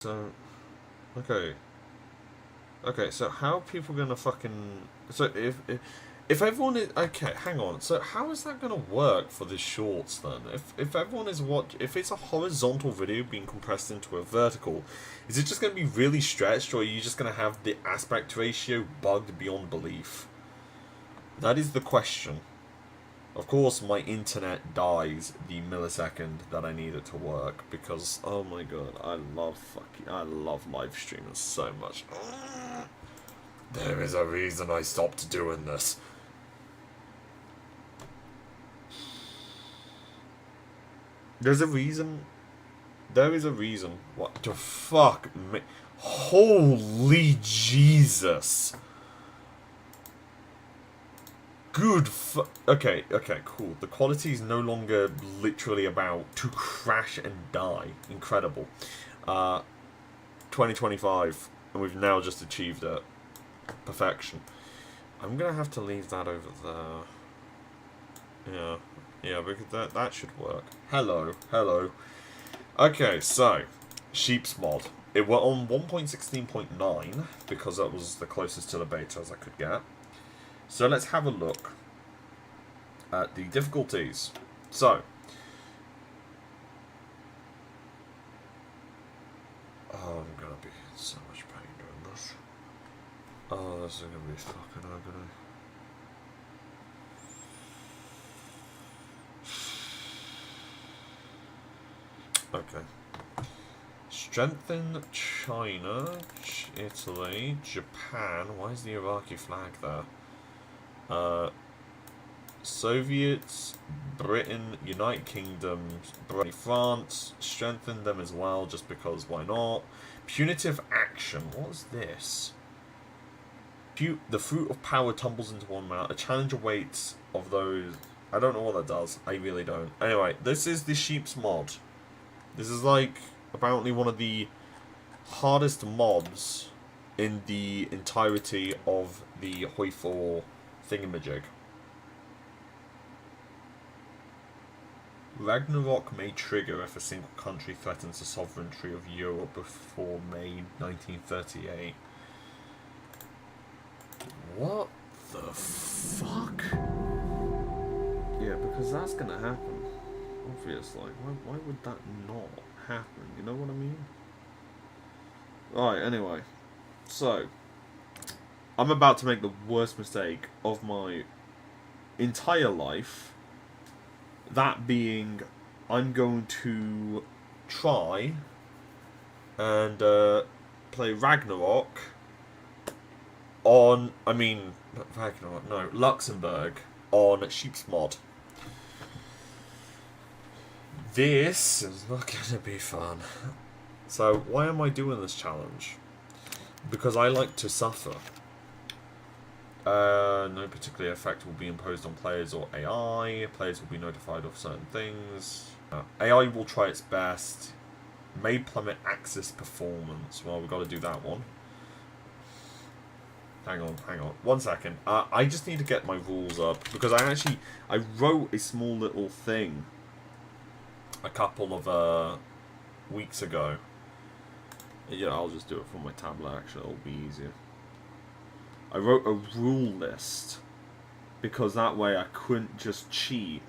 So, okay. Okay, so how are people gonna fucking... So, if everyone is... Okay, hang on. So, how is that gonna work for the shorts, then? If everyone is if it's a horizontal video being compressed into a vertical, is it just gonna be really stretched, or are you just gonna have the aspect ratio bugged beyond belief? That is the question. Of course, my internet dies the millisecond that I need it to work because, oh my god, I love live streaming so much. There is a reason I stopped doing this. There's a reason. There is a reason. What the fuck, me? Holy Jesus! Good okay, cool. The quality is no longer literally about to crash and die. Incredible. 2025, and we've now just achieved it. Perfection. I'm gonna have to leave that over there. Yeah, because that should work. Hello. Okay, so Sheep's mod. It were on 1.16.9 because that was the closest to the beta as I could get. So let's have a look at the difficulties. So, oh, I'm gonna be in so much pain doing this. Oh, this is gonna be fucking agony. Okay. Strengthen China, Italy, Japan. Why is the Iraqi flag there? Soviets, Britain, United Kingdom, France, strengthen them as well, just because why not? Punitive action, what is this? The fruit of power tumbles into one mouth. A challenge awaits of those. I don't know what that does. I really don't. Anyway, this is the Sheep's mod. This is like apparently one of the hardest mobs in the entirety of the Hoi 4 thingamajig. Ragnarok may trigger if a single country threatens the sovereignty of Europe before May 1938. What the fuck? Yeah, because that's gonna happen. Obviously. Why would that not happen? You know what I mean? Right, anyway. So, I'm about to make the worst mistake of my entire life. That being, I'm going to try and play Ragnarok on, Ragnarok, no, Luxembourg on Sheep's mod. This is not going to be fun. So, why am I doing this challenge? Because I like to suffer. No particular effect will be imposed on players or AI. Players will be notified of certain things. AI will try its best. May plummet Axis performance. Well, we've got to do that one. Hang on. 1 second. I just need to get my rules up. Because I wrote a small little thing a couple of weeks ago. Yeah, I'll just do it from my tablet, actually. It'll be easier. I wrote a rule list because that way I couldn't just cheat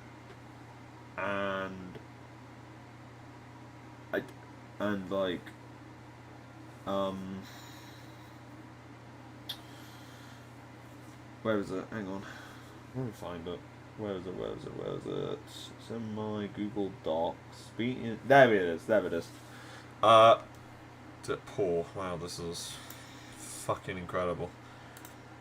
and where is it? Hang on. Let me find it. Where is it? It's in my Google Docs. There it is. Poor. Wow, this is fucking incredible.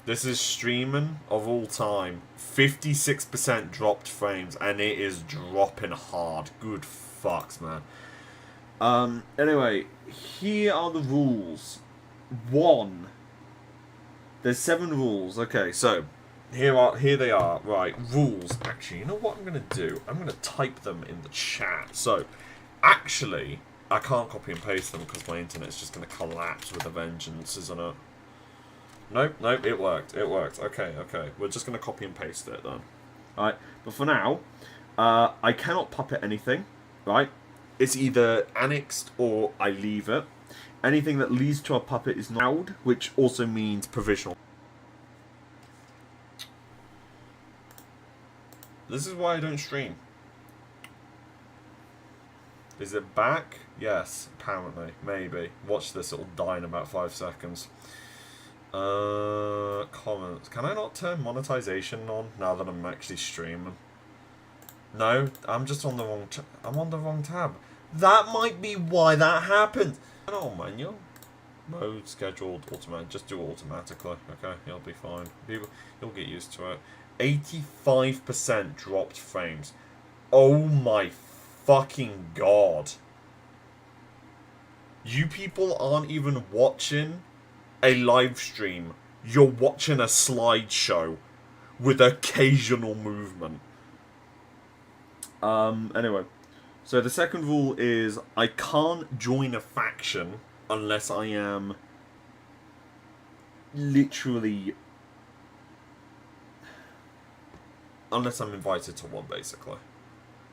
This is streaming of all time. 56% dropped frames, and it is dropping hard. Good fucks, man. Anyway, here are the rules. 1. There's 7 rules. Okay, so here they are. Right, rules. Actually, you know what I'm gonna do? I'm gonna type them in the chat. So, actually, I can't copy and paste them because my internet's just gonna collapse with a vengeance, isn't it? Nope, it worked. Okay. We're just going to copy and paste it then. Alright, but for now, I cannot puppet anything, right? It's either annexed or I leave it. Anything that leads to a puppet is not allowed, which also means provisional. This is why I don't stream. Is it back? Yes, apparently. Maybe. Watch this, it'll die in about 5 seconds. Comments. Can I not turn monetization on now that I'm actually streaming? No, I'm just on the wrong I'm on the wrong tab. That might be why that happened. No, manual. Mode, scheduled, automatic. Just do it automatically. Okay, you'll be fine. You'll get used to it. 85% dropped frames. Oh my fucking god. You people aren't even watching a live stream. You're watching a slideshow with occasional movement. Anyway. So the second rule is I can't join a faction unless I am literally... unless I'm invited to one, basically.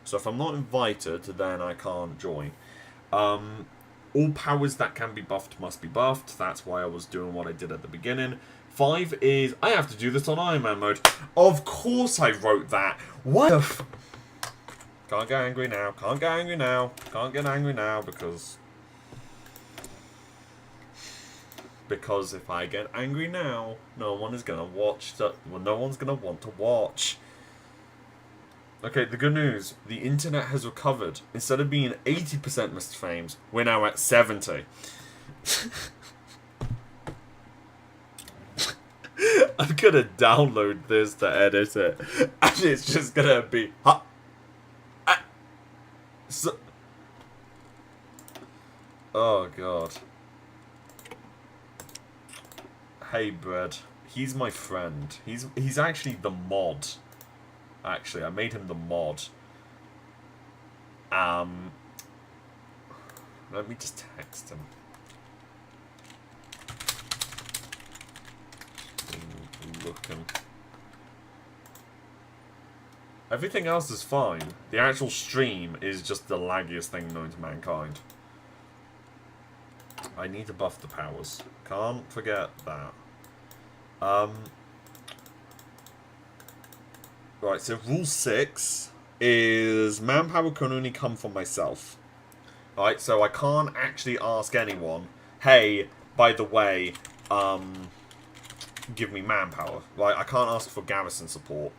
So if I'm not invited, then I can't join. All powers that can be buffed must be buffed. That's why I was doing what I did at the beginning. 5 is, I have to do this on Iron Man mode. Of course I wrote that. What the f... Can't get angry now. Can't get angry now. Can't get angry now because if I get angry now, no one is gonna watch. Well, no one's gonna want to watch. Okay, the good news: the internet has recovered. Instead of being 80% missed frames, we're now at 70. I'm gonna download this to edit it, and it's just gonna be. So, oh god. Hey Bread. He's my friend. He's actually the mod. Actually, I made him the mod. Let me just text him. Looking. Everything else is fine. The actual stream is just the laggiest thing known to mankind. I need to buff the powers. Can't forget that. Right, so rule 6 is manpower can only come from myself. Right, so I can't actually ask anyone, hey, by the way, give me manpower. Right, I can't ask for garrison support.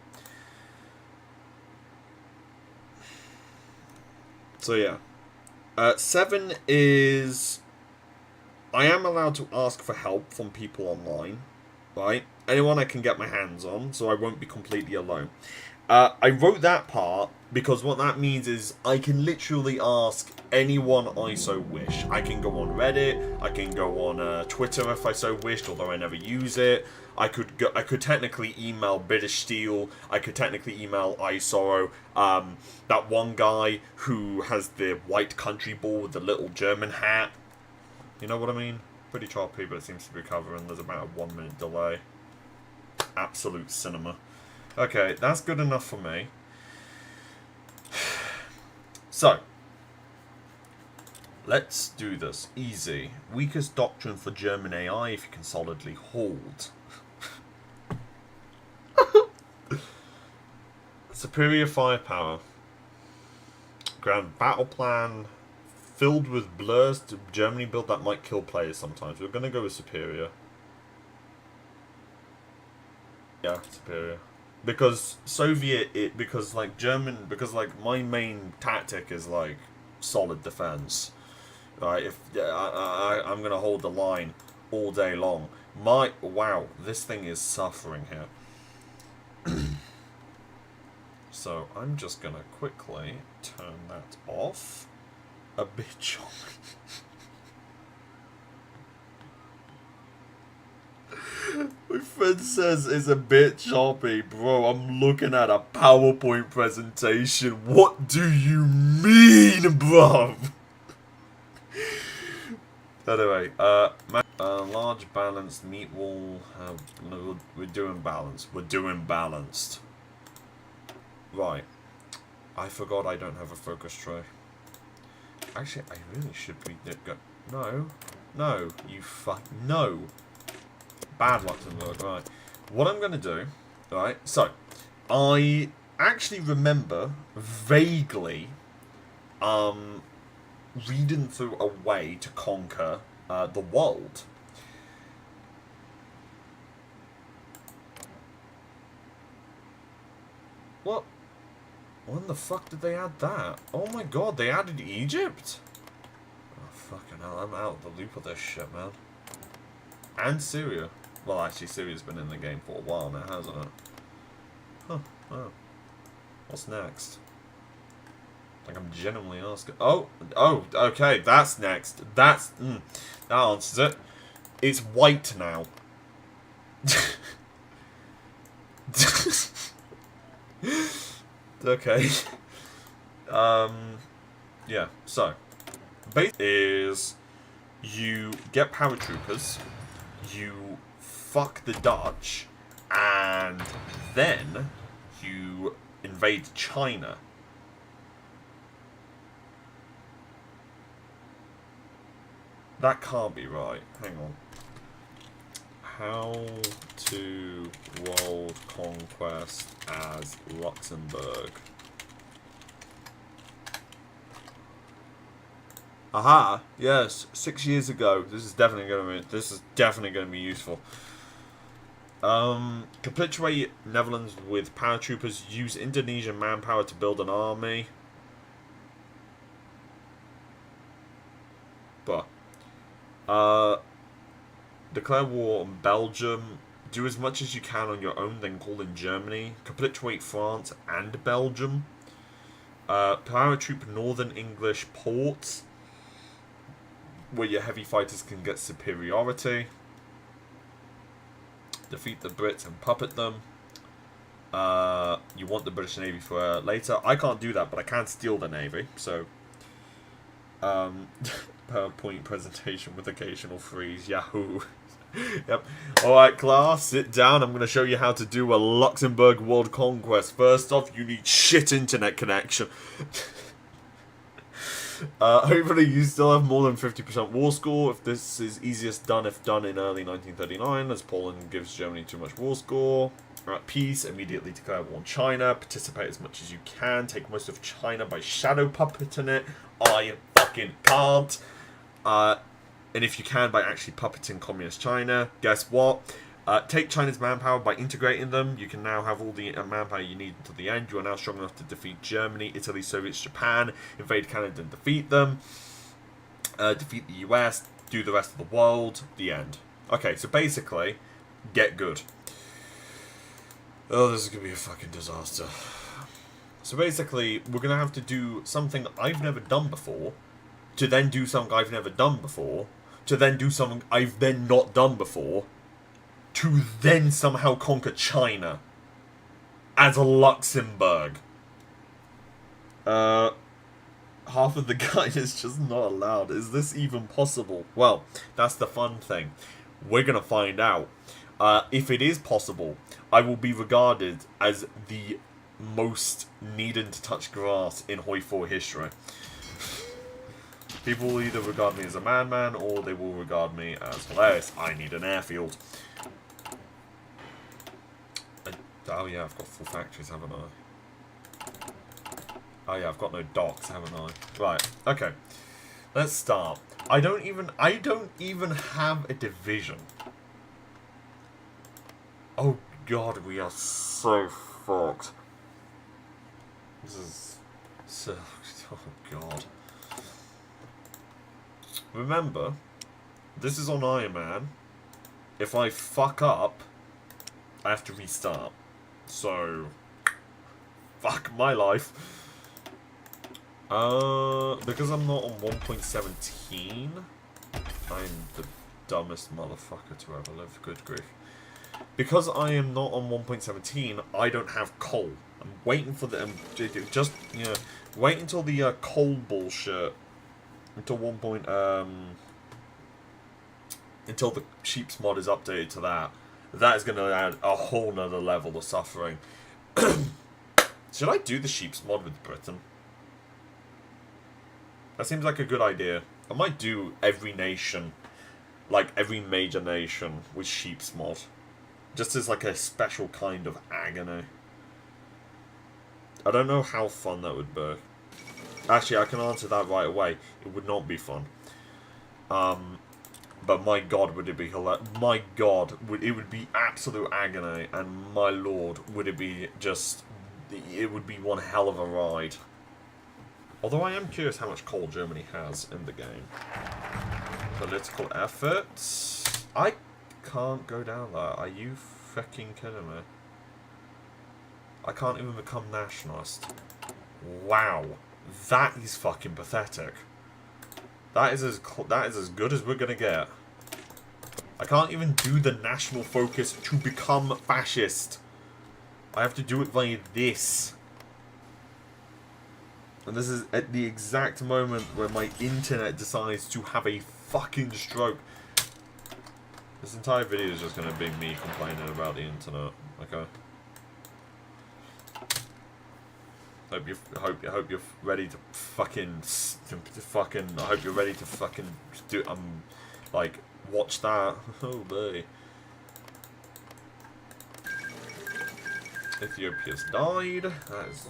So yeah. 7 is... I am allowed to ask for help from people online. Right? Anyone I can get my hands on, so I won't be completely alone. I wrote that part because what that means is I can literally ask anyone I so wish. I can go on Reddit, I can go on Twitter if I so wished, although I never use it. I could technically email British Steel. I could technically email iSorrow. That one guy who has the white country ball with the little German hat. You know what I mean? Pretty choppy, but it seems to be recovering. There's about a 1 minute delay. Absolute cinema. Okay, that's good enough for me. So, let's do this. Easy. Weakest doctrine for German AI if you can solidly hold. Superior firepower. Grand battle plan. Filled with blurs to Germany build that might kill players sometimes. We're going to go with superior. Yeah, superior. Because Soviet, because like German, because like my main tactic is like solid defense. Right, if I'm going to hold the line all day long. Wow, this thing is suffering here. So I'm just going to quickly turn that off. A bit choppy. My friend says it's a bit choppy. Bro, I'm looking at a PowerPoint presentation. What do you mean, bruv? Anyway, large balanced meat wall. No, we're doing balanced. We're doing balanced. Right. I forgot I don't have a focus tray. Actually, I really should be... No. No, you fuck. No. Bad Luxembourg, right. What I'm going to do, right, so, I actually remember vaguely reading through a way to conquer the world. What? When the fuck did they add that? Oh my god, they added Egypt? Oh, fucking hell, I'm out of the loop of this shit, man. And Syria. Well, actually, Syria's been in the game for a while now, hasn't it? Huh, oh. What's next? Like, I'm genuinely asking. Oh, okay, that's next. That answers it. It's white now. Okay. Yeah, so. Base is you get paratroopers, you fuck the Dutch, and then you invade China. That can't be right. Hang on. How to world conquest as Luxembourg. Aha! Yes, 6 years ago. This is definitely going to be useful. Capitulate Netherlands with paratroopers. Use Indonesian manpower to build an army. But declare war on Belgium. Do as much as you can on your own, then call in Germany. Capitulate France and Belgium. Paratroop Northern English ports, where your heavy fighters can get superiority. Defeat the Brits and puppet them. You want the British Navy for later. I can't do that, but I can steal the Navy. So, PowerPoint presentation with occasional freeze. Yahoo. Yep. Alright, class, sit down. I'm going to show you how to do a Luxembourg world conquest. First off, you need shit internet connection. Hopefully you still have more than 50% war score. If this is easiest done if done in early 1939, as Poland gives Germany too much war score. At peace, immediately declare war on China. Participate as much as you can. Take most of China by shadow puppeting it. I fucking can't. And if you can, by actually puppeting communist China. Guess what? Take China's manpower by integrating them. You can now have all the manpower you need until the end. You are now strong enough to defeat Germany, Italy, Soviets, Japan. Invade Canada and defeat them. Defeat the US. Do the rest of the world. The end. Okay, so basically, get good. Oh, this is going to be a fucking disaster. So basically, we're going to have to do something I've never done before, to then do something I've never done before, to then do something I've then not done before, to then somehow conquer China as a Luxembourg. Half of the guide is just not allowed. Is this even possible? Well, that's the fun thing. We're going to find out. If it is possible, I will be regarded as the most needing to touch grass in Hoi 4 history. People will either regard me as a madman, or they will regard me as hilarious. I need an airfield. Oh yeah, I've got full factories, haven't I? Oh yeah, I've got no docks, haven't I? Right, okay. Let's start. I don't even have a division. Oh god, we are so fucked. This is so... oh god. Remember, this is on Iron Man. If I fuck up, I have to restart. So, fuck my life. Because I'm not on 1.17, I'm the dumbest motherfucker to ever live. Good grief. Because I am not on 1.17, I don't have coal. I'm waiting for the... just, you know, wait until the coal bullshit... Until until the sheep's mod is updated to that. That is going to add a whole nother level of suffering. Should I do the sheep's mod with Britain? That seems like a good idea. I might do every nation like every major nation with sheep's mod. Just as like a special kind of agony. I don't know how fun that would be. Actually, I can answer that right away. It would not be fun. But my god, would it be hilarious. My god, it would be absolute agony. And my lord, would it be just... It would be one hell of a ride. Although I am curious how much coal Germany has in the game. Political efforts. I can't go down there. Are you fucking kidding me? I can't even become nationalist. Wow. That is fucking pathetic. That is as good as we're gonna get. I can't even do the national focus to become fascist. I have to do it via this. And this is at the exact moment where my internet decides to have a fucking stroke. This entire video is just gonna be me complaining about the internet. Okay. Hope you're ready to fucking I hope you're ready to fucking do like watch that. Oh boy. Ethiopia's died. That is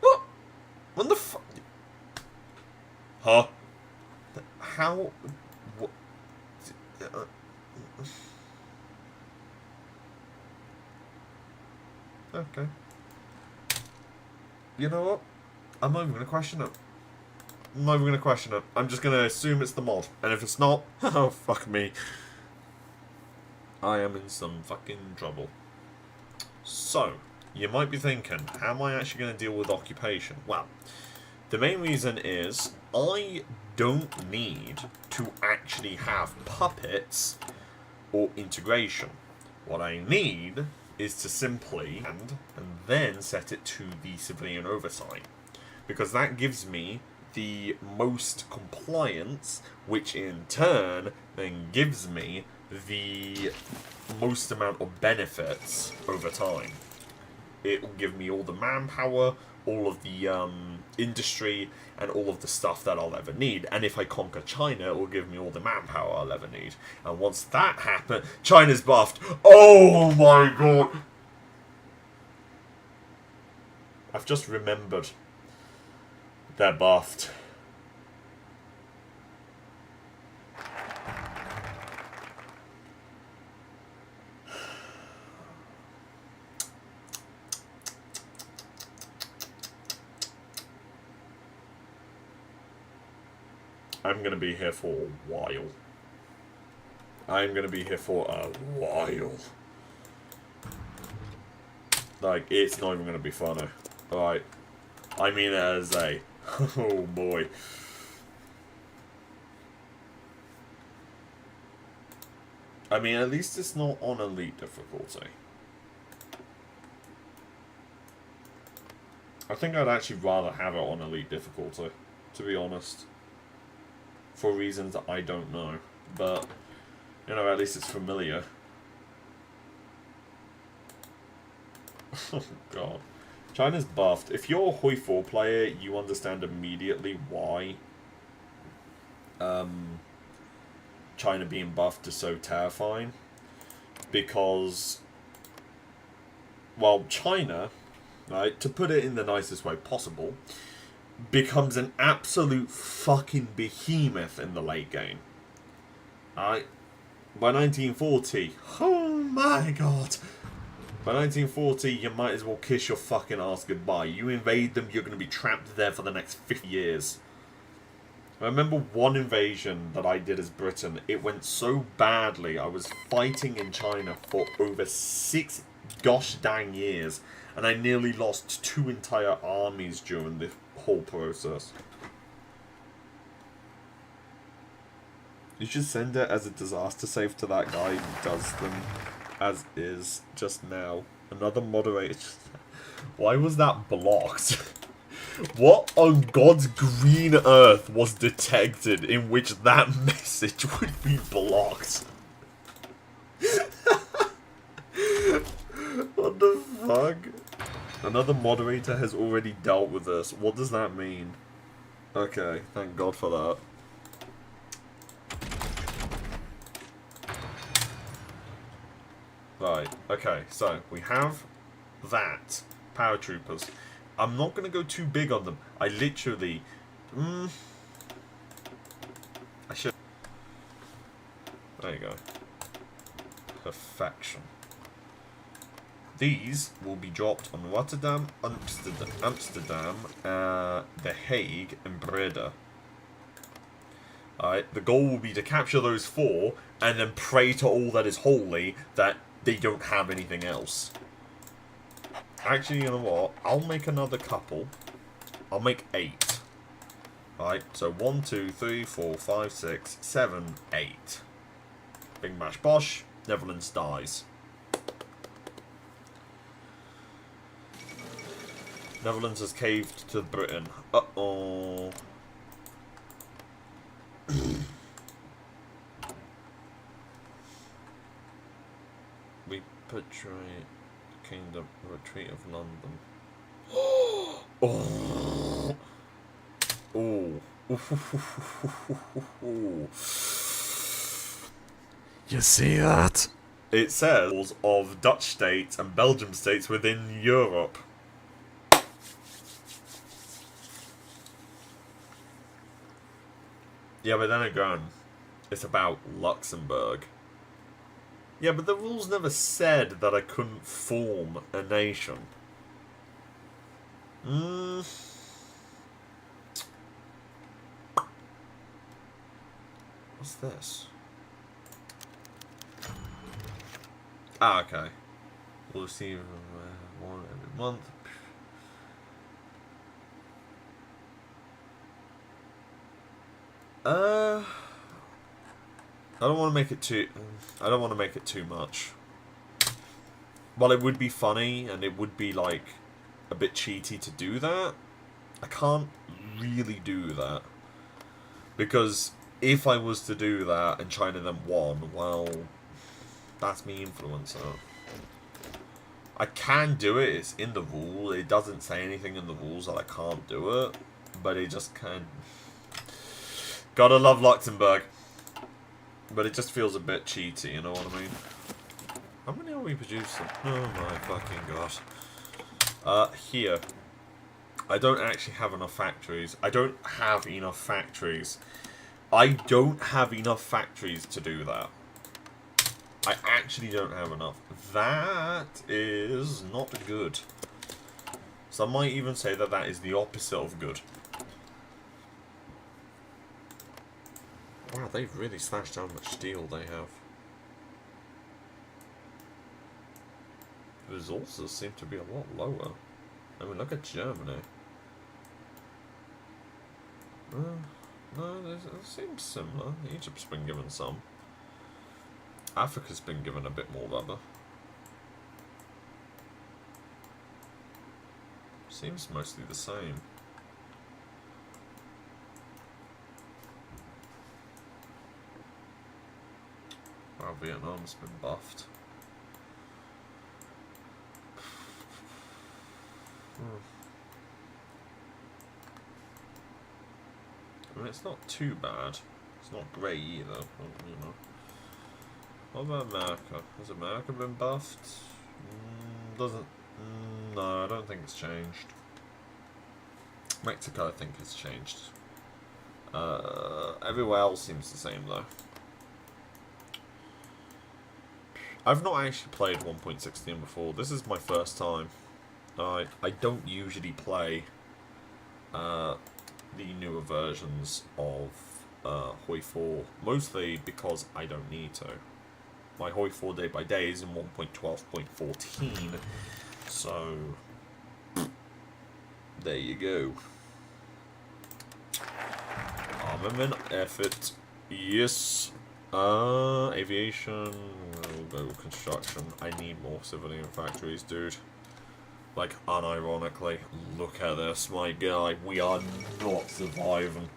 what? When the fuck? Huh? How? What? Okay. You know what? I'm not even going to question it. I'm not even going to question it. I'm just going to assume it's the mod. And if it's not, oh, fuck me. I am in some fucking trouble. So, you might be thinking, how am I actually going to deal with occupation? Well, the main reason is I don't need to actually have puppets or integration. What I need is to simply and then set it to the civilian oversight, because that gives me the most compliance, which in turn then gives me the most amount of benefits over time. It will give me all the manpower, all of the industry, and all of the stuff that I'll ever need. And if I conquer China, it will give me all the manpower I'll ever need. And once that happens, China's buffed. Oh my god! I've just remembered. They're buffed. I'm going to be here for a while. I'm going to be here for a while. Like, it's not even going to be funny. Alright. I mean it as a... Oh boy. I mean, at least it's not on elite difficulty. I think I'd actually rather have it on elite difficulty, to be honest. For reasons that I don't know. But, you know, at least it's familiar. Oh, God. China's buffed. If you're a Hoi 4 player, you understand immediately why China being buffed is so terrifying. Because, well, China, right, to put it in the nicest way possible, becomes an absolute fucking behemoth in the late game. Alright? By 1940, oh my god. By 1940, you might as well kiss your fucking ass goodbye. You invade them, you're going to be trapped there for the next 50 years. I remember one invasion that I did as Britain. It went so badly. I was fighting in China for over 6 gosh dang years. And I nearly lost 2 entire armies during the whole process. You should send it as a disaster save to that guy who does them as is just now. Another moderator. Why was that blocked? What on God's green earth was detected in which that message would be blocked? What the fuck? Another moderator has already dealt with this. What does that mean? Okay, thank God for that. Right, okay, so we have that. Paratroopers. I'm not going to go too big on them. I literally... I should... There you go. Perfection. These will be dropped on Rotterdam, Amsterdam, The Hague, and Breda. Alright, the goal will be to capture those 4, and then pray to all that is holy that they don't have anything else. Actually, you know what? I'll make another couple. I'll make 8. Alright, so 1, 2, 3, 4, 5, 6, 7, 8. Bing bash bosh, Netherlands dies. Netherlands has caved to Britain. Uh-oh. Repatriate Kingdom, retreat of London. Oh. Oh. You see that? It says of Dutch states and Belgium states within Europe. Yeah, but then again, it's about Luxembourg. Yeah, but the rules never said that I couldn't form a nation. What's this? Ah, okay. We'll receive one every month. I don't want to make it too... I don't want to make it too much. While it would be funny, and it would be, like, a bit cheaty to do that, I can't really do that. Because if I was to do that and China then won, well, that's me influencer. I can do it, it's in the rule. It doesn't say anything in the rules that I can't do it. But it just can... Gotta love Luxembourg. But it just feels a bit cheaty, you know what I mean? How many are we producing? Oh my fucking god. Here. I don't actually have enough factories. I don't have enough factories. I don't have enough factories to do that. I actually don't have enough. That is not good. Some might even say that that is the opposite of good. Wow, they've really slashed down how much steel they have. The resources seem to be a lot lower. I mean, look at Germany. No, it seems similar. Egypt's been given some. Africa's been given a bit more rubber. Seems mostly the same. Wow, Vietnam's been buffed. I mean, it's not too bad. It's not great either, but, you know. What about America? Has America been buffed? Doesn't... no, I don't think it's changed. Mexico, I think, has changed. Everywhere else seems the same, though. I've not actually played 1.16 before. This is my first time. I don't usually play the newer versions of Hoi 4, mostly because I don't need to. My Hoi 4 day by day is in 1.12.14, so there you go. Armament effort, yes. Aviation, we'll go construction. I need more civilian factories, dude. Like, unironically, look at this, my guy. We are not surviving.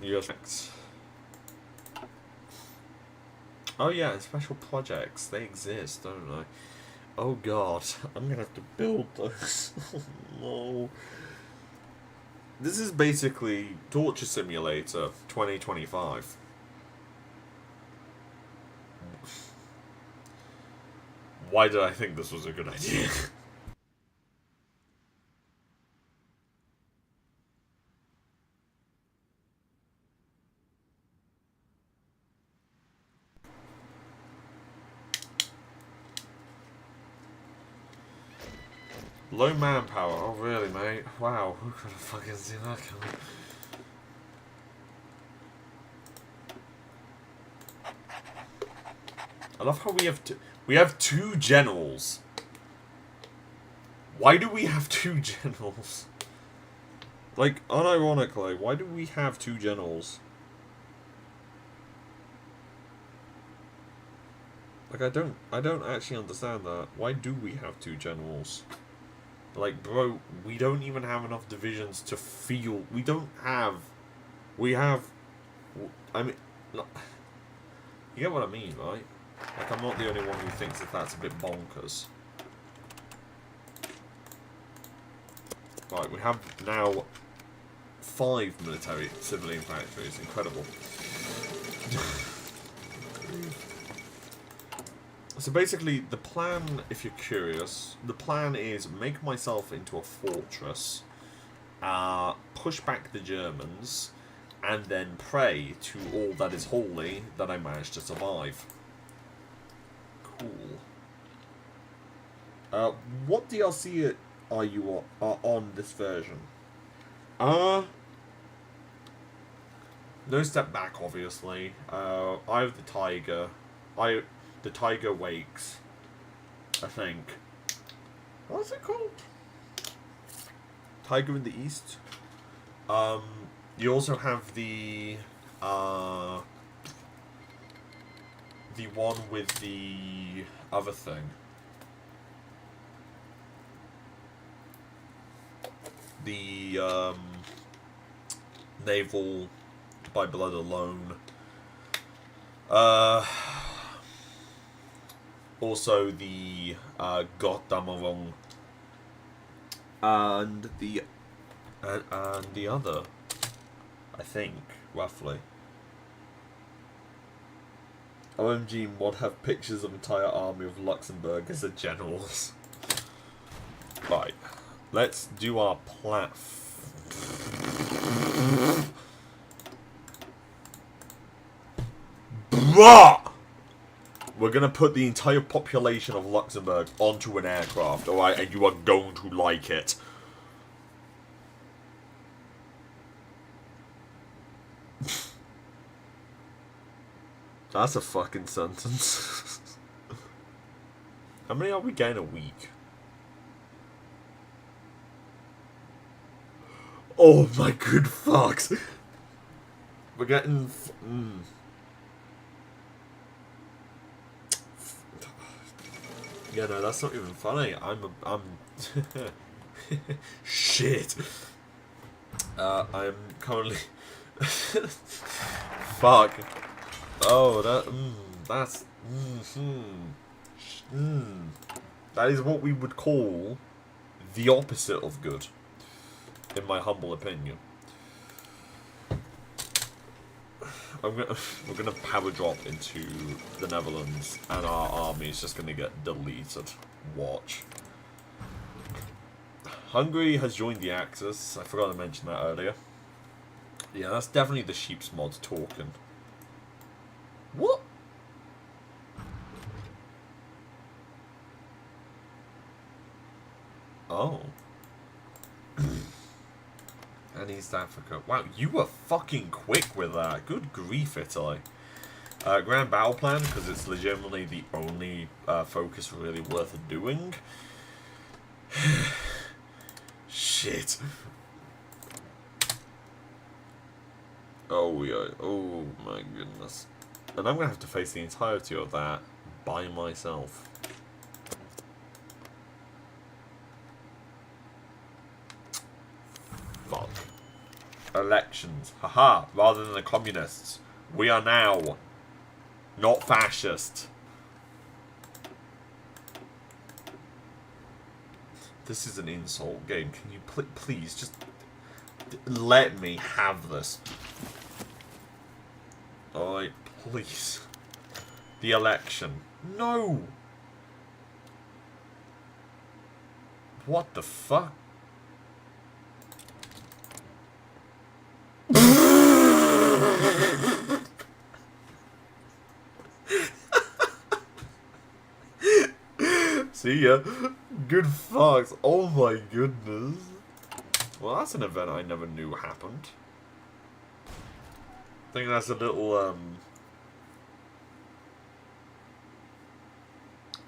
Yes. Oh yeah, and special projects. They exist, don't they? Oh god, I'm gonna have to build those. No. This is basically Torture Simulator 2025. Why did I think this was a good idea? Low manpower. Oh, really, mate? Wow. Who could have fucking seen that coming? I love how we have two generals. Why do we have two generals? Like, unironically, why do we have two generals? Like, I don't actually understand that. Why do we have two generals? Like, bro, we don't even have enough divisions to field. We have, I mean, you get what I mean, right? Like, I'm not the only one who thinks that that's a bit bonkers. Right, we have now 5 military civilian factories. Incredible. So basically, the plan, if you're curious, the plan is make myself into a fortress, push back the Germans, and then pray to all that is holy that I managed to survive. Cool. What DLC are you on this version? No Step Back, obviously. I have the Tiger. The Tiger Wakes, I think. What's it called? Tiger in the East. You also have the one with the other thing. The Naval by Blood Alone. Also the Gottdammerung and the other, I think, roughly. OMG mod have pictures of entire army of Luxembourg as the generals. Right, let's do our Bruh! We're gonna put the entire population of Luxembourg onto an aircraft, alright? And you are going to like it. That's a fucking sentence. How many are we getting a week? Oh my good fucks. We're getting... Yeah, no, that's not even funny. I'm shit. I'm currently fuck. Oh, that's that is what we would call the opposite of good, in my humble opinion. We're gonna power drop into the Netherlands, and our army is just gonna get deleted. Watch. Hungary has joined the Axis. I forgot to mention that earlier. Yeah, that's definitely the sheep's mod talking. What? Oh. And East Africa. Wow, you were fucking quick with that. Good grief, Italy. Grand Battle Plan, because it's legitimately the only focus really worth doing. Shit. Oh, yeah. Oh, my goodness. And I'm going to have to face the entirety of that by myself. Fuck. Elections. Haha. Rather than the communists. We are now not fascist. This is an insult game. Can you please just... Let me have this. Alright, please. The election. No! What the fuck? See ya. Good fucks. Oh my goodness. Well, that's an event I never knew happened. I think that's a little,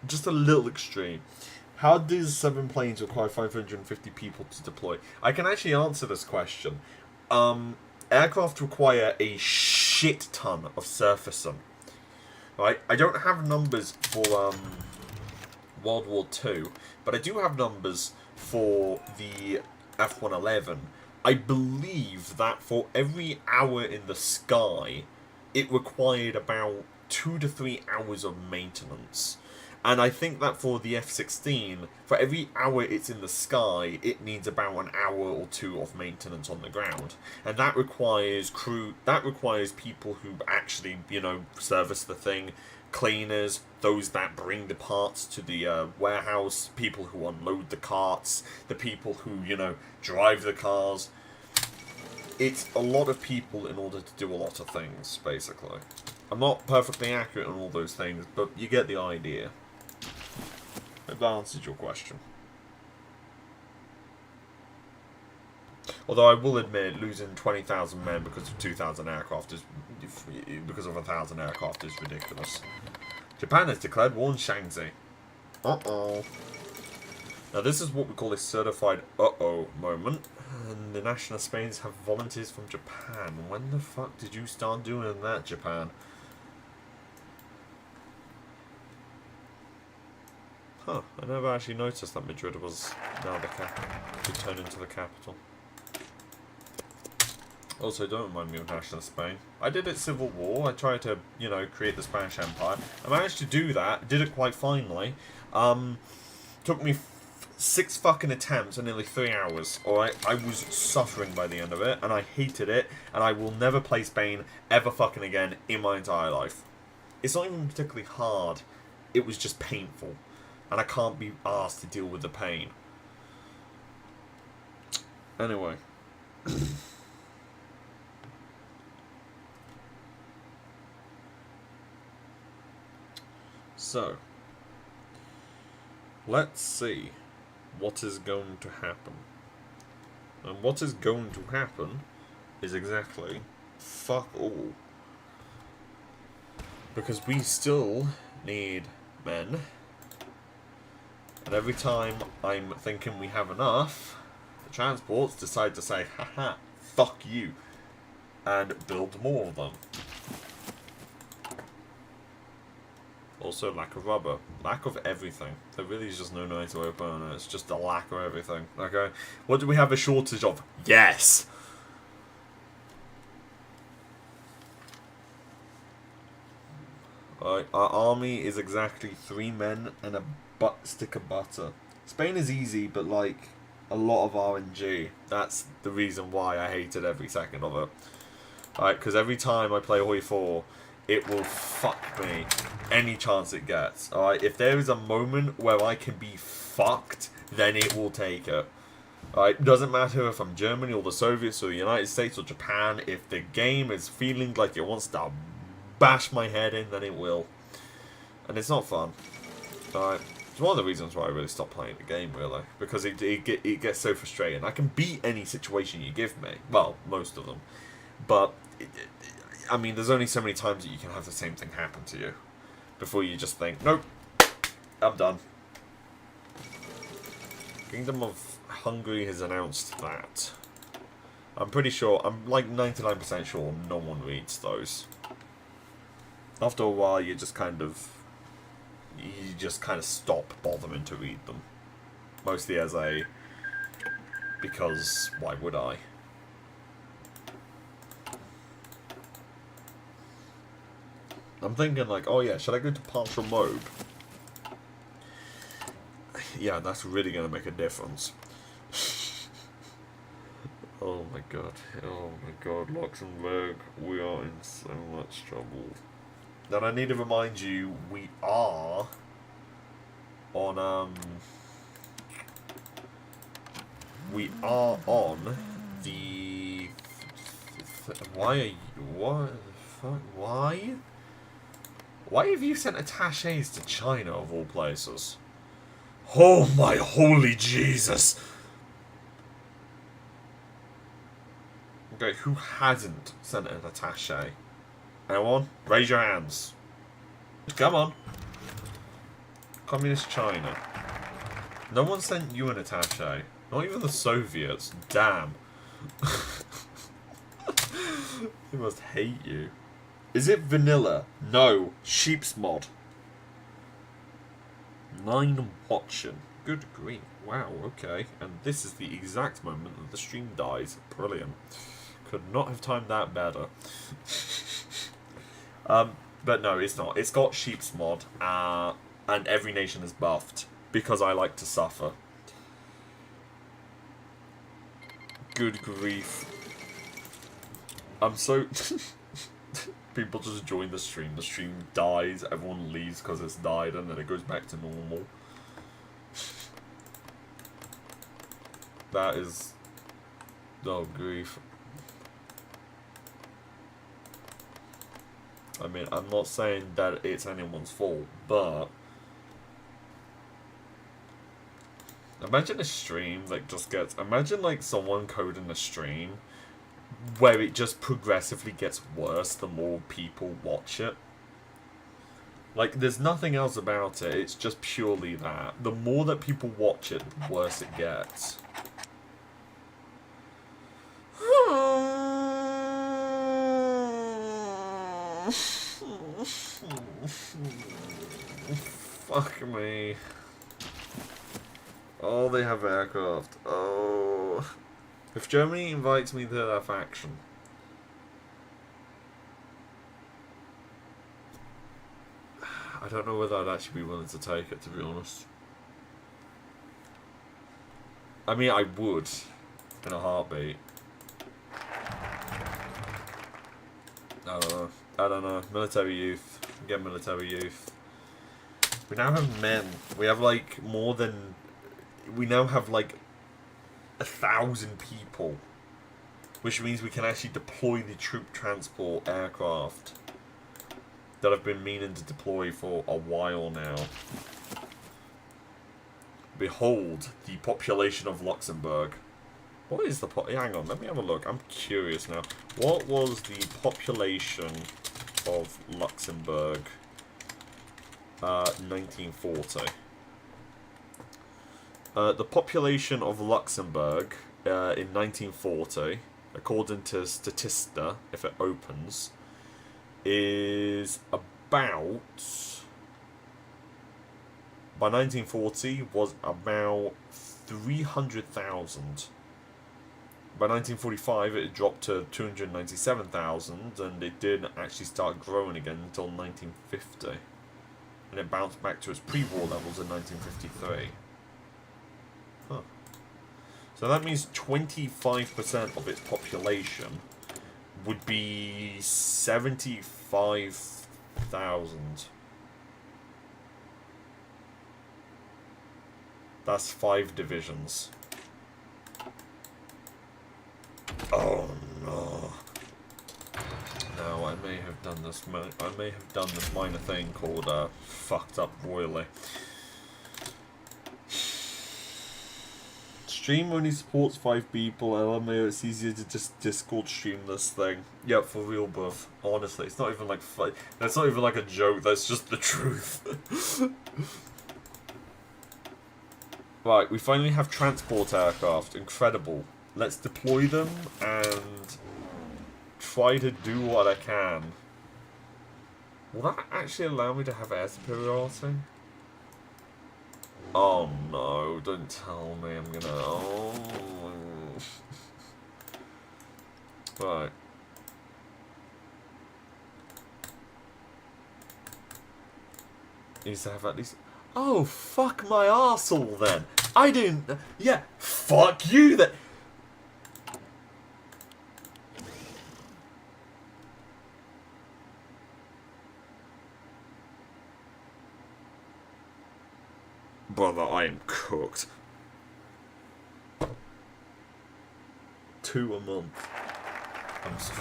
just a little extreme. How does 7 planes require 550 people to deploy? I can actually answer this question. Aircraft require a shit ton of surfacing. Right? I don't have numbers for, World War II, but I do have numbers for the F-111. I believe that for every hour in the sky, it required about 2 to 3 hours of maintenance. And I think that for the F-16, for every hour it's in the sky, it needs about an hour or 2 of maintenance on the ground. And that requires people who actually, you know, service the thing, cleaners, those that bring the parts to the warehouse, people who unload the carts, the people who, you know, drive the cars. It's a lot of people in order to do a lot of things, basically. I'm not perfectly accurate on all those things, but you get the idea. Hope that answers your question. Although I will admit, losing 20,000 men because of 2,000 aircraft is, because of 1,000 aircraft is ridiculous. Japan has declared war on Shanxi. Uh-oh. Now this is what we call a certified uh-oh moment. And the National Spains have volunteers from Japan. When the fuck did you start doing that, Japan? Huh, I never actually noticed that Madrid was now the capital. Could turn into the capital. Also, don't remind me of National Spain. I did it Civil War. I tried to, you know, create the Spanish Empire. I managed to do that. Did it quite finely. Took me 6 fucking attempts and nearly 3 hours. Alright, I was suffering by the end of it, and I hated it, and I will never play Spain ever fucking again in my entire life. It's not even particularly hard. It was just painful. And I can't be asked to deal with the pain. Anyway. So, let's see what is going to happen. And what is going to happen is exactly fuck all. Because we still need men. And every time I'm thinking we have enough, the transports decide to say, haha, fuck you, and build more of them. Also, lack of rubber. Lack of everything. There really is just no way to open it. It's just a lack of everything. Okay? What do we have a shortage of? Yes! Alright, our army is exactly 3 men and a stick of butter. Spain is easy, but like a lot of RNG. That's the reason why I hated every second of it. Alright, because every time I play Hoi 4, it will fuck me any chance it gets. Alright, if there is a moment where I can be fucked, then it will take it. Alright, doesn't matter if I'm Germany or the Soviets or the United States or Japan. If the game is feeling like it wants to bash my head in, then it will. And it's not fun. Alright, it's one of the reasons why I really stopped playing the game, really. Because it gets so frustrating. I can beat any situation you give me. Well, most of them. But, I mean, there's only so many times that you can have the same thing happen to you. Before you just think, nope, I'm done. Kingdom of Hungary has announced that. I'm pretty sure, I'm like 99% sure no one reads those. After a while, you just kind of stop bothering to read them. Mostly as a, because why would I? I'm thinking like, oh yeah, should I go to partial mode? Yeah, that's really going to make a difference. Oh my god. Oh my god, Luxembourg, we are in so much trouble. Then I need to remind you, we are on, we are on the... Why are you... What the fuck? Why? Why have you sent attaches to China, of all places? Oh my holy Jesus! Okay, who hasn't sent an attaché? Anyone? Raise your hands. Come on. Communist China. No one sent you an attaché. Not even the Soviets. Damn. They must hate you. Is it vanilla? No. Sheep's mod. 9 watching. Good grief. Wow, okay. And this is the exact moment that the stream dies. Brilliant. Could not have timed that better. But no, it's not. It's got sheep's mod, and every nation is buffed, because I like to suffer. Good grief. I'm so... People just join the stream dies, everyone leaves because it's died, and then it goes back to normal. That is... Oh, grief. I mean, I'm not saying that it's anyone's fault, but... Imagine a stream that just gets... Imagine, like, someone coding a stream where it just progressively gets worse the more people watch it. Like, there's nothing else about it, it's just purely that. The more that people watch it, the worse it gets. Fuck me. Oh, they have aircraft. Oh. If Germany invites me to their faction. I don't know whether I'd actually be willing to take it, to be honest. I mean, I would. In a heartbeat. I don't know. Military youth. Get military youth. We now have men. We have, like, more than... We now have, like, 1,000 people. Which means we can actually deploy the troop transport aircraft that I've been meaning to deploy for a while now. Behold, the population of Luxembourg. What is the hang on, let me have a look. I'm curious now. What was the population of Luxembourg 1940? The population of Luxembourg in 1940, according to Statista, if it opens, is about... By 1940 was about 300,000. By 1945 it dropped to 297,000, and it didn't actually start growing again until 1950. And it bounced back to its pre-war levels in 1953. Huh. So that means 25% of its population would be 75,000. That's 5 divisions. Oh no. No, I may have done this. I may have done this minor thing called fucked up royally. Stream only supports 5 people. LMAO, it's easier to just Discord stream this thing. Yep, for real, bruv. Honestly, it's not even like that's not even like a joke. That's just the truth. Right, we finally have transport aircraft. Incredible. Let's deploy them and try to do what I can. Will that actually allow me to have air superiority? Oh no, don't tell me I'm gonna... Oh. Right. Needs to have at least... Oh, fuck my arsehole then. I didn't... Yeah, fuck you then. Brother, I am cooked. 2 a month. I'm so...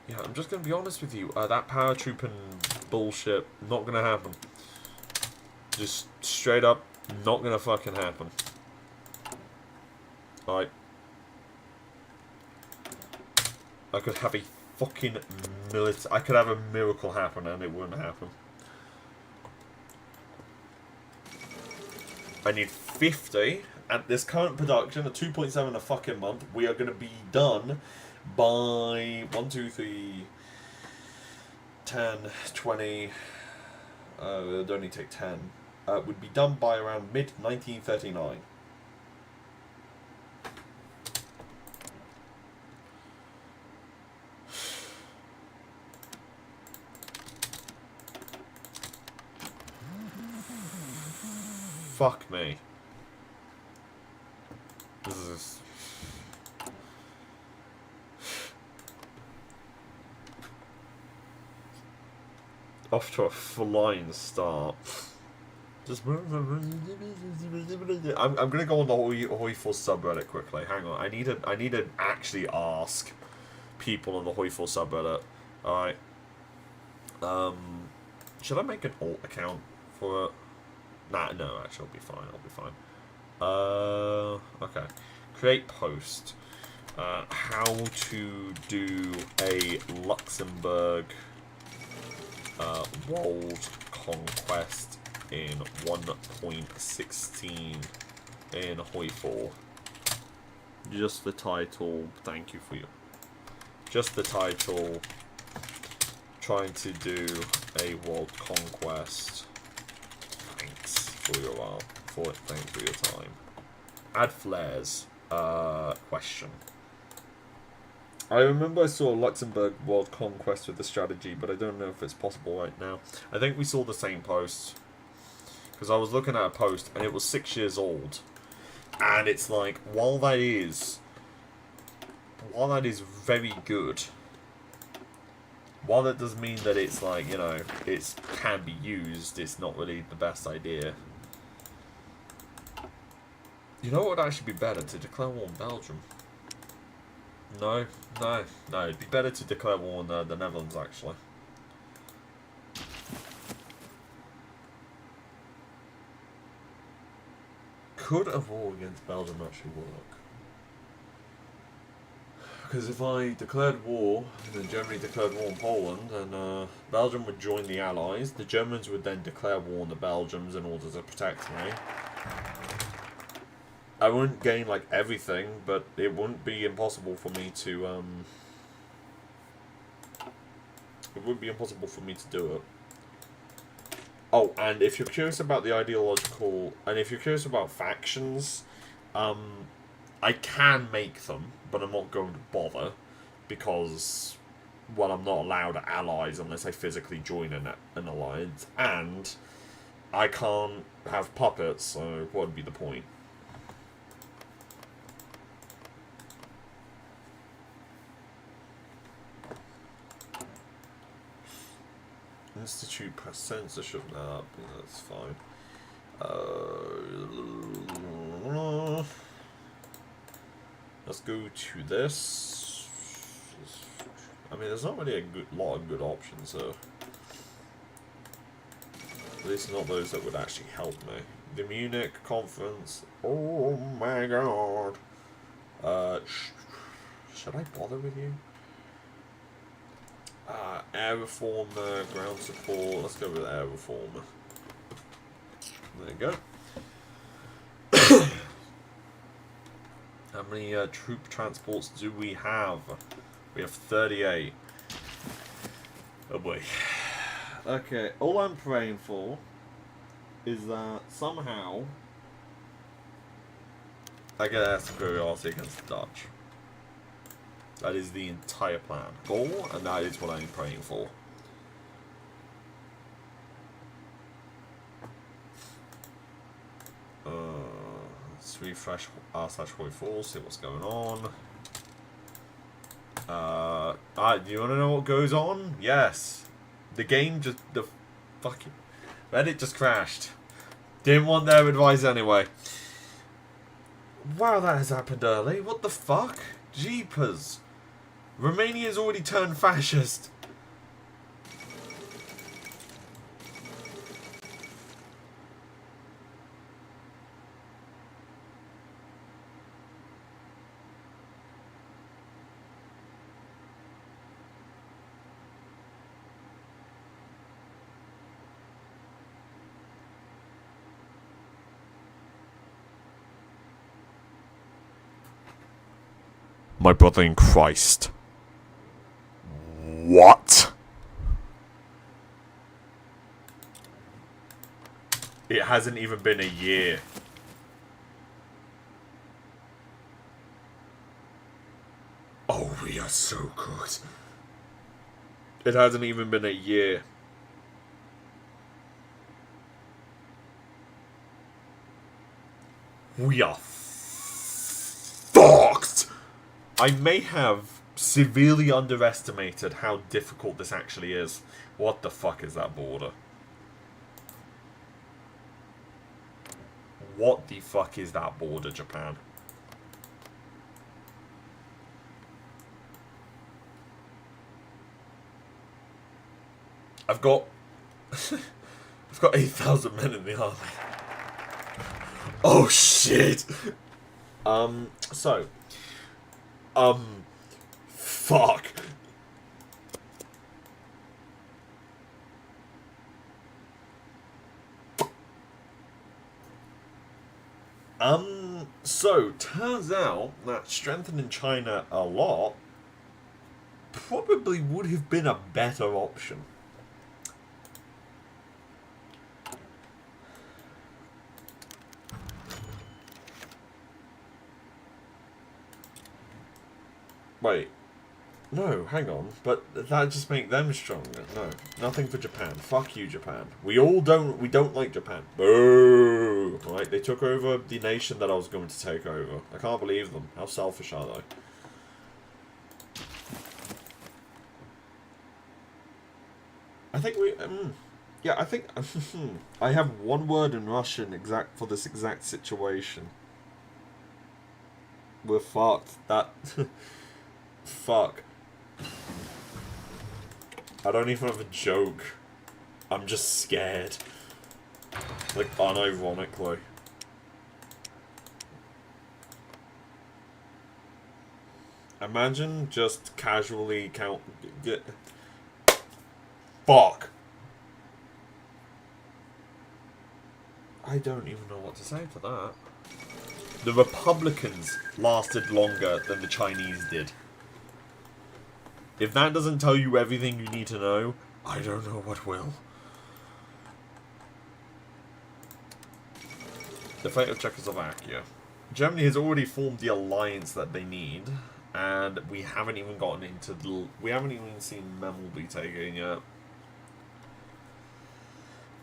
Yeah, I'm just going to be honest with you. That paratrooping bullshit, not going to happen. Just straight up, not going to fucking happen. Like, I could have a fucking I could have a miracle happen and it wouldn't happen. I need 50. At this current production, a 2.7 a fucking month, we are going to be done by 1, 2, 3, 10, 20. It would only take 10. Would be done by around mid 1939. Fuck me. This is... Off to a flying start. Just... I'm gonna go on the Hoi4 subreddit quickly. Hang on. I need to actually ask people on the Hoi4 subreddit. Alright. Should I make an alt account for it? Nah, no, actually, I'll be fine. I'll be fine. Okay. Create post. How to do a Luxembourg world conquest in 1.16 in Hoi4. Just the title. Thank you for your. Just the title. Trying to do a world conquest. Thanks for your thanks for your time. Add flares. Question. I remember I saw Luxembourg World Conquest with the strategy, but I don't know if it's possible right now. I think we saw the same post. Because I was looking at a post, and it was 6 years old. And it's like, while that is very good, while that does mean that it's like, you know, it can be used, it's not really the best idea. You know what would actually be better? To declare war on Belgium. No. It'd be better to declare war on the Netherlands, actually. Could a war against Belgium actually work? Because if I declared war, and then Germany declared war on Poland, and Belgium would join the Allies, the Germans would then declare war on the Belgians in order to protect me. I wouldn't gain, like, everything, but it wouldn't be impossible for me to, It wouldn't be impossible for me to do it. Oh, and if you're curious about the ideological... And if you're curious about factions, I can make them, but I'm not going to bother, because, well, I'm not allowed allies unless I physically join an alliance, and I can't have puppets, so what would be the point? Institute press censorship. Nah, that's fine. Let's go to this. I mean, there's not really a lot of good options here. At least not those that would actually help me. The Munich conference. Oh my god. Should I bother with you? Air reformer, ground support. Let's go with air reformer. There you go. How many troop transports do we have? We have 38. Oh boy. Okay, all I'm praying for is that somehow I get air superiority against the Dutch. That is the entire plan. Goal, and that is what I'm praying for. Let's refresh r/Hoi4, see what's going on. Do you want to know what goes on? Yes. The game just, the fucking... Reddit just crashed. Didn't want their advice anyway. Wow, that has happened early. What the fuck? Jeepers. Romania's already turned fascist. My brother in Christ. What? It hasn't even been a year. Oh, we are so good. It hasn't even been a year. We are fucked. I may have severely underestimated how difficult this actually is. What the fuck is that border? What the fuck is that border, Japan? I've got 8,000 men in the army. Oh shit. Fuck. So, turns out that strengthening China a lot probably would have been a better option. Wait. No, hang on. But that'd just make them stronger. No, nothing for Japan. Fuck you, Japan. We don't like Japan. Boo! Right, they took over the nation that I was going to take over. I can't believe them. How selfish are they? I think we... yeah, I think... I have one word in Russian for this exact situation. We're fucked. That... Fuck. I don't even have a joke. I'm just scared. Like, unironically. Imagine just casually Fuck. I don't even know what to say for that. The Republicans lasted longer than the Chinese did. If that doesn't tell you everything you need to know, I don't know what will. The fate of Czechoslovakia. Germany has already formed the alliance that they need, and we haven't even gotten into the... We haven't even seen Memel be taken yet.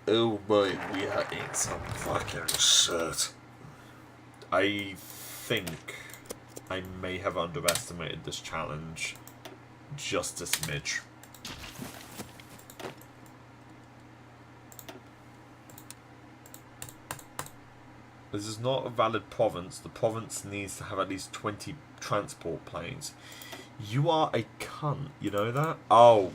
Oh boy, we are in some fucking shit. I think I may have underestimated this challenge just a smidge. This is not a valid province. The province needs to have at least 20 transport planes. You are a cunt, you know that? Oh.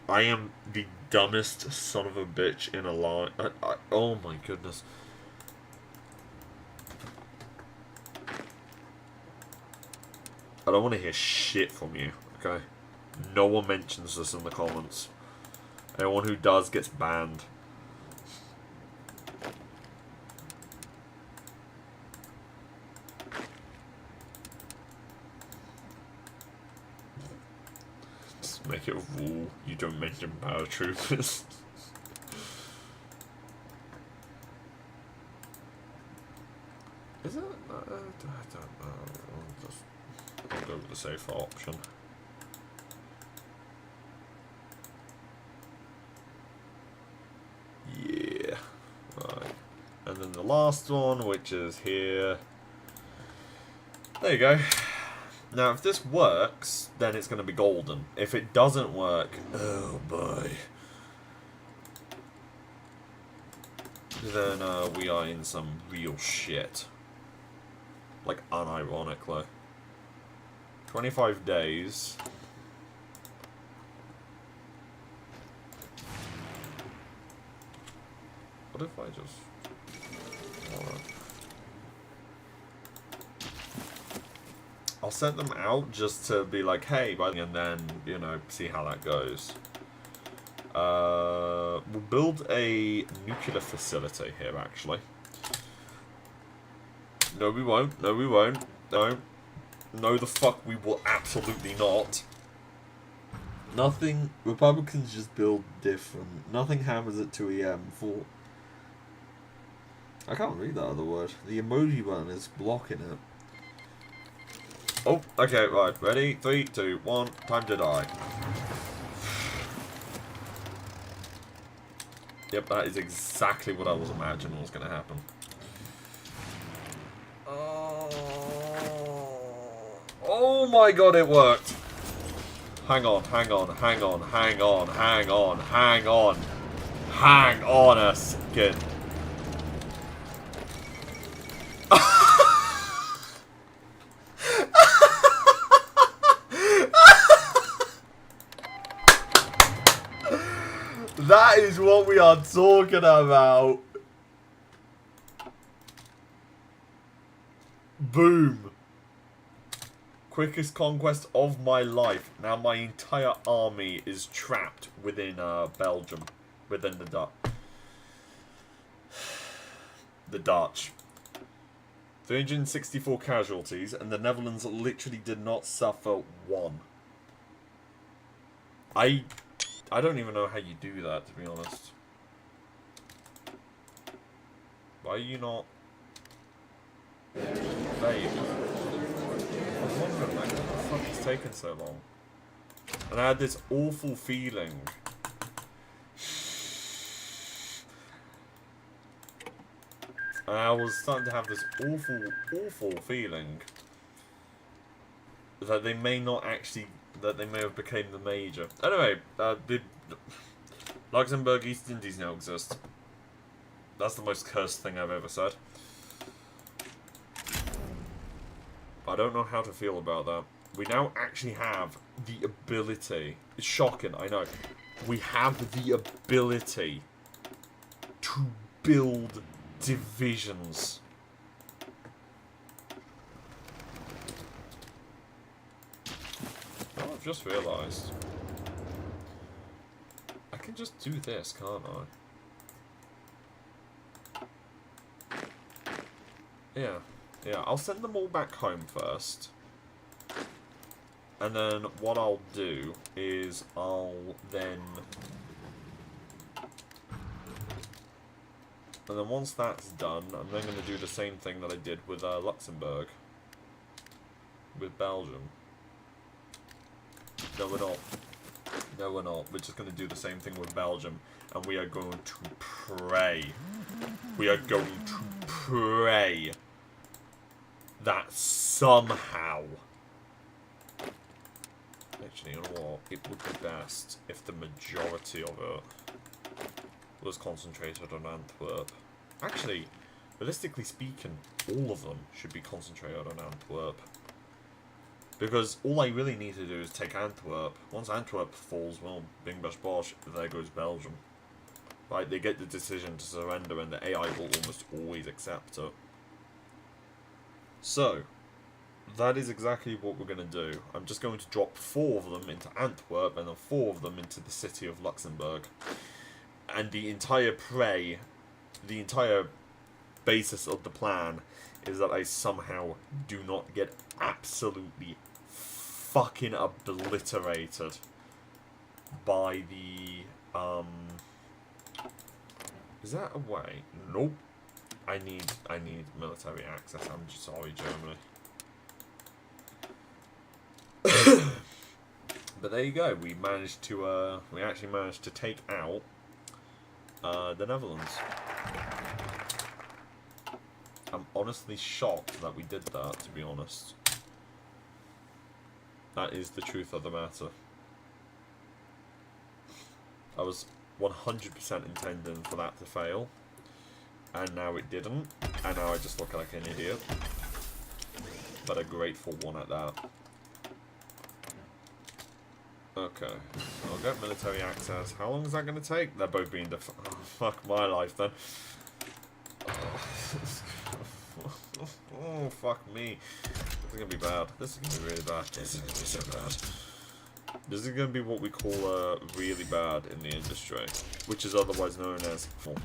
I am the dumbest son of a bitch in a line. Oh my goodness. I don't want to hear shit from you, okay? No one mentions this in the comments. Anyone who does gets banned. Just make it a rule. You don't mention paratroopers. Is it? I don't know. I'll go with the safer option. Yeah. Right. And then the last one, which is here. There you go. Now, if this works, then it's going to be golden. If it doesn't work, oh boy. Then we are in some real shit. Like, unironically. 25 days. What if I just... I'll send them out just to be like, hey, and then, you know, see how that goes. We'll build a nuclear facility here, actually. No, we won't. No, we won't. No. No, the fuck we will absolutely not. Nothing... Republicans just build different. Nothing happens at 2 AM for... I can't read that other word. The emoji button is blocking it. Oh, okay, right. Ready? 3, 2, 1. Time to die. Yep, that is exactly what I was imagining was going to happen. Oh my god, it worked! Hang on, hang on, hang on, hang on, hang on, hang on. Hang on a second. That is what we are talking about. Boom. Quickest conquest of my life. Now my entire army is trapped within Belgium. Within the Dutch. 364 casualties, and the Netherlands literally did not suffer one. I don't even know how you do that, to be honest. Why are you not... There you go. I was wondering, like, what the fuck is taking so long? And I had this awful feeling. And I was starting to have this awful feeling that they may not actually... that they may have become the major. Anyway, Luxembourg East Indies now exist. That's the most cursed thing I've ever said. I don't know how to feel about that. We now actually have the ability. It's shocking, I know. We have the ability to build divisions. Oh, I've just realised. I can just do this, can't I? Yeah. Yeah, I'll send them all back home first. And then what I'll do is I'll then... And then once that's done, I'm then going to do the same thing that I did with Luxembourg. With Belgium. No, we're not. No, we're not. We're just going to do the same thing with Belgium. And we are going to pray. We are going to pray that somehow... Actually, you know what? It would be best if the majority of it was concentrated on Antwerp. Actually, realistically speaking, all of them should be concentrated on Antwerp. Because all I really need to do is take Antwerp. Once Antwerp falls, well, bing bash bosh, there goes Belgium. Right, they get the decision to surrender and the AI will almost always accept it. So, that is exactly what we're going to do. I'm just going to drop 4 of them into Antwerp and then 4 of them into the city of Luxembourg. And the entire prey, the entire basis of the plan is that I somehow do not get absolutely fucking obliterated by the, Is that a way? Nope. I need military access. I'm sorry, Germany. But there you go. We managed to. We actually managed to take out the Netherlands. I'm honestly shocked that we did that. To be honest. That is the truth of the matter. I was 100% intending for that to fail, and now it didn't, and now I just look like an idiot. But a grateful one at that. Okay, so I'll get military access. How long is that going to take? They're both being oh, fuck my life then. Oh, fuck me. This is going to be bad. This is going to be really bad. This is going to be so bad. This is going to be what we call really bad in the industry, which is otherwise known as full.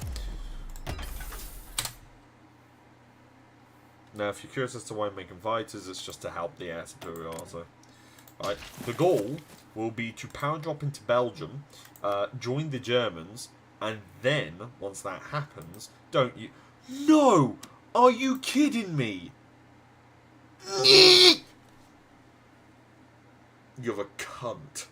Now, if you're curious as to why I'm making fighters, it's just to help the air superiority. Right. The goal will be to power drop into Belgium, join the Germans, and then, once that happens, don't you... No! Are you kidding me? You're a cunt.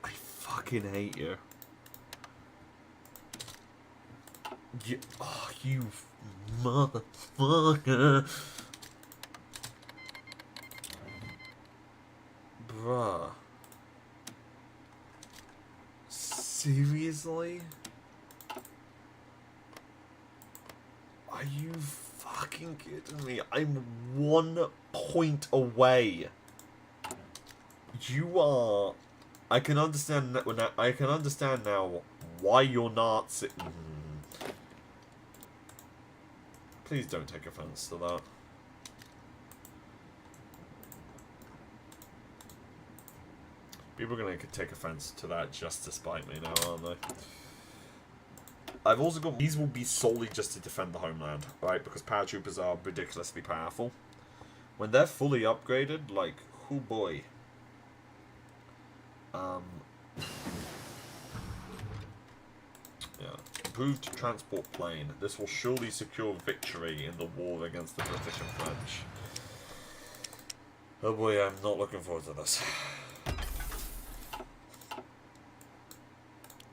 I fucking hate you. Oh, you motherfucker. Bruh. Seriously? Are you fucking kidding me? I'm 1 point away. You are... I can understand that when I can understand now why you're Nazi. Please don't take offense to that. People are going to take offense to that just to spite me now, aren't they? I've also got... These will be solely just to defend the homeland, right? Because paratroopers are ridiculously powerful. When they're fully upgraded, like, oh boy. Yeah. Improved transport plane. This will surely secure victory in the war against the British and French. Oh boy, I'm not looking forward to this.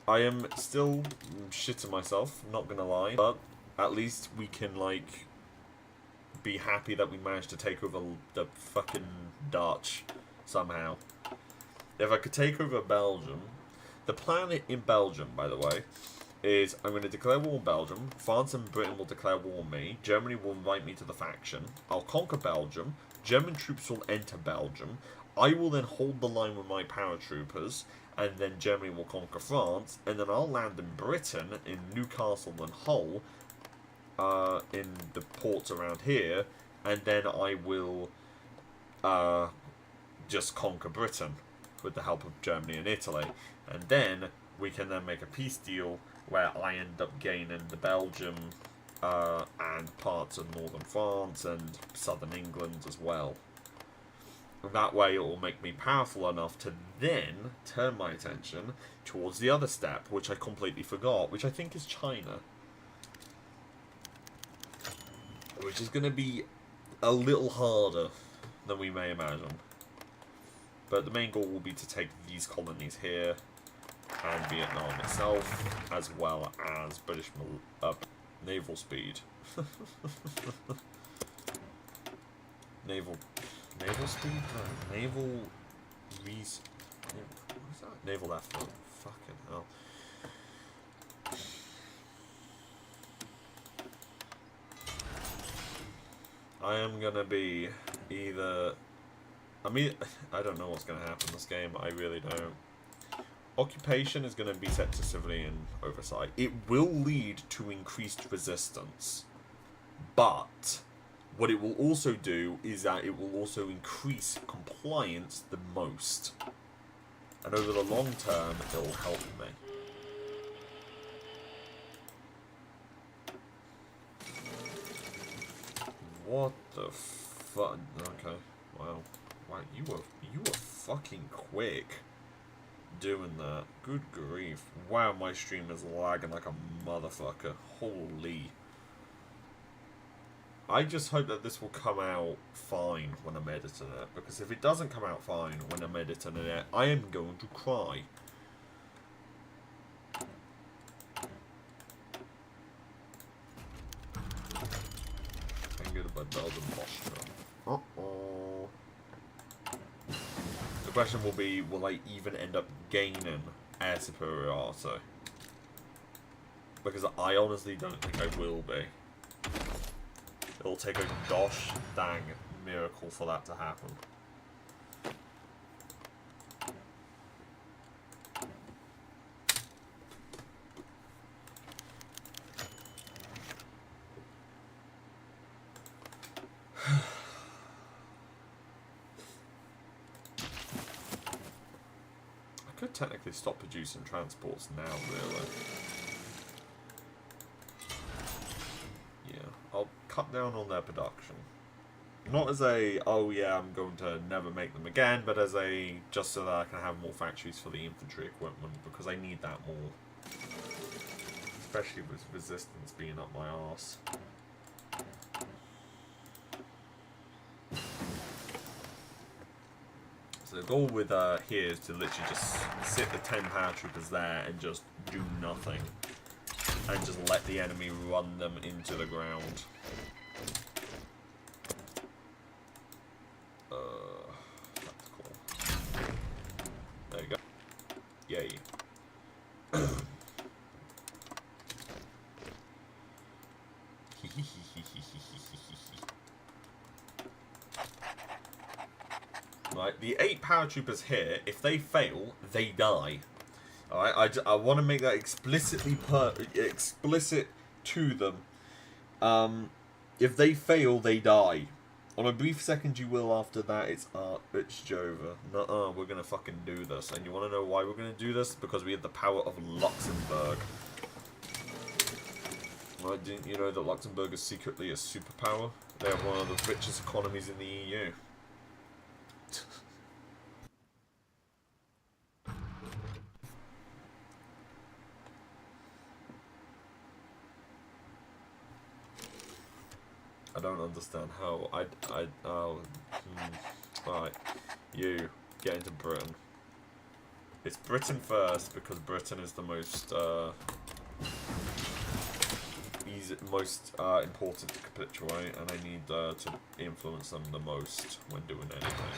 I am still shitting myself, not gonna lie, but at least we can, like, be happy that we managed to take over the fucking Dutch somehow. If I could take over Belgium, the plan in Belgium, by the way, is I'm going to declare war on Belgium, France and Britain will declare war on me, Germany will invite me to the faction, I'll conquer Belgium, German troops will enter Belgium, I will then hold the line with my paratroopers, and then Germany will conquer France, and then I'll land in Britain, in Newcastle and Hull, in the ports around here, and then I will just conquer Britain with the help of Germany and Italy, and then we can then make a peace deal where I end up gaining the Belgium and parts of northern France and southern England as well. That way it will make me powerful enough to then turn my attention towards the other step, which I completely forgot, which I think is China. Which is going to be a little harder than we may imagine. But the main goal will be to take these colonies here and Vietnam itself, as well as British naval speed. Naval speed? No, naval what is that? Naval effort. Fucking hell. I am gonna be either... I mean, I don't know what's gonna happen in this game. I really don't. Occupation is gonna be set to civilian oversight. It will lead to increased resistance. But what it will also do is that it will also increase compliance the most. And over the long term, it will help me. What the fuck? Okay, wow. Wow, you were fucking quick doing that. Good grief. Wow, my stream is lagging like a motherfucker. Holy. I just hope that this will come out fine when I'm editing it, because if it doesn't come out fine when I'm editing it, I am going to cry. Northern Austria. Uh-oh. The question will be, will I even end up gaining air superiority? Because I honestly don't think I will be. It'll take a gosh dang miracle for that to happen. I could technically stop producing transports now, really. Yeah, I'll cut down on their production. Not as a, oh yeah, I'm going to never make them again, but as a, just so that I can have more factories for the infantry equipment, because I need that more. Especially with resistance being up my arse. So the goal with here is to literally just sit the 10 paratroopers there and just do nothing. And just let the enemy run them into the ground. That's cool. There you go. Yay. Right, the 8 paratroopers here, if they fail, they die. Alright, I want to make that explicitly explicit to them. If they fail, they die. On a brief second you will, after that it's Jova. Nuh-uh, we're gonna fucking do this. And you wanna know why we're gonna do this? Because we have the power of Luxembourg. Right, didn't you know that Luxembourg is secretly a superpower? They have one of the richest economies in the EU. I don't understand how. Right, you get into Britain. It's Britain first because Britain is the most important to capitulate, and I need to influence them the most when doing anything.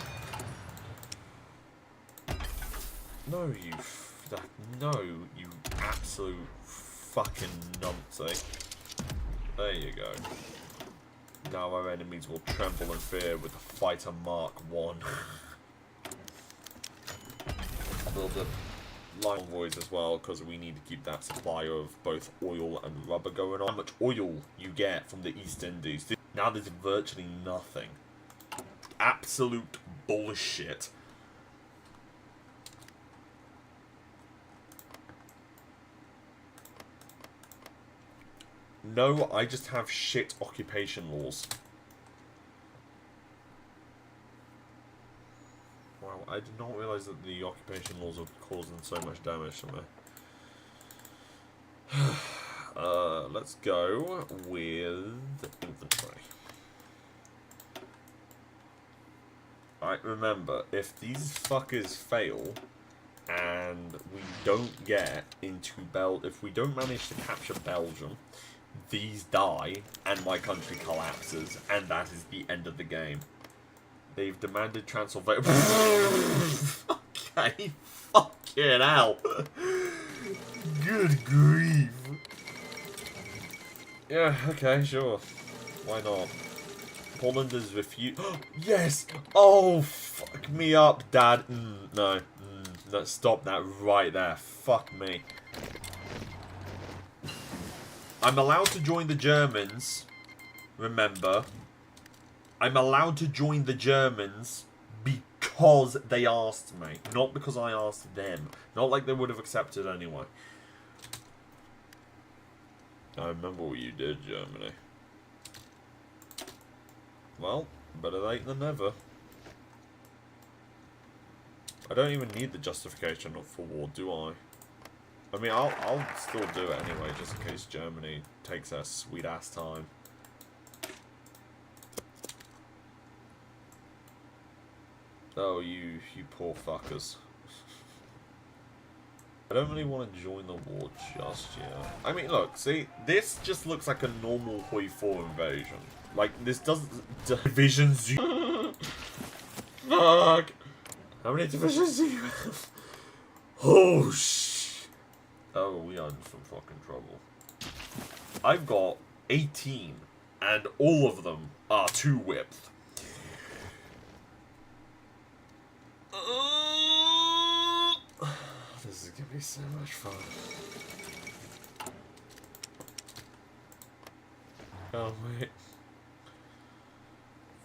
No, you absolute fucking numpty. There you go. Now our enemies will tremble in fear with the Fighter Mark 1. I'll build the line convoys as well, because we need to keep that supply of both oil and rubber going on. How much oil you get from the East Indies. Now there's virtually nothing. Absolute bullshit. No, I just have shit occupation laws. Wow, I did not realise that the occupation laws are causing so much damage to me. Let's go with infantry. Alright, remember, if these fuckers fail, and we don't get into if we don't manage to capture Belgium, these die, and my country collapses, and that is the end of the game. They've demanded Transylvania. Okay, fucking hell. Good grief. Yeah, okay, sure. Why not? Poland has refused. Yes! Oh, fuck me up, Dad. No, stop that right there. Fuck me. I'm allowed to join the Germans, remember. I'm allowed to join the Germans because they asked me, not because I asked them. Not like they would have accepted anyway. I remember what you did, Germany. Well, better late than never. I don't even need the justification for war, do I? I mean, I'll still do it anyway, just in case Germany takes their sweet ass time. Oh, you poor fuckers. I don't really want to join the war just yet. I mean, look, see, this just looks like a normal Hoi 4 invasion. Like, this doesn't... Divisions you... Fuck! How many divisions do you have? Oh, oh, we are in some fucking trouble. I've got 18, and all of them are 2 width. This is gonna be so much fun. Oh, wait.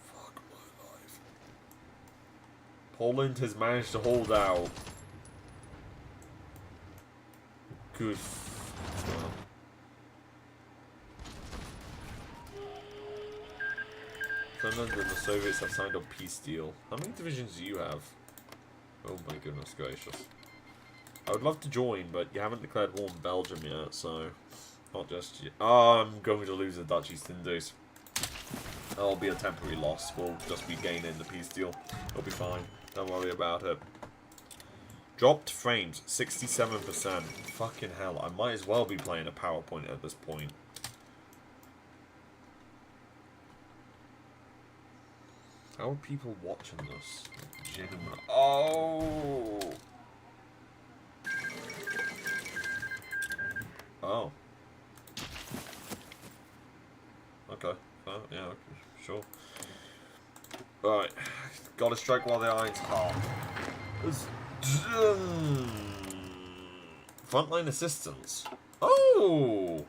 Fuck my life. Poland has managed to hold out. Good. Finland and the Soviets have signed a peace deal. How many divisions do you have? Oh my goodness gracious. I would love to join, but you haven't declared war on Belgium yet, so... Not just yet. Oh, I'm going to lose the Dutch East Indies. That'll be a temporary loss. We'll just be gaining the peace deal. It'll be fine. Don't worry about it. Dropped frames, 67%. Fucking hell, I might as well be playing a PowerPoint at this point. How are people watching this? Genuine. Oh! Oh. Okay. Yeah, okay. Sure. Right. Gotta strike while the iron's hot. Frontline assistance. Oh!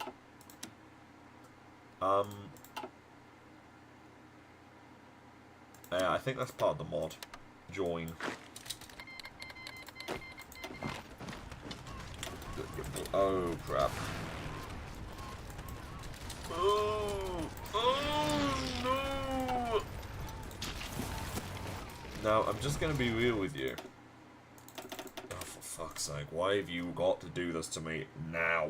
Yeah, I think that's part of the mod. Join. Oh, crap. Oh! Oh, no! Now, I'm just gonna be real with you. Oh, for fuck's sake, why have you got to do this to me now?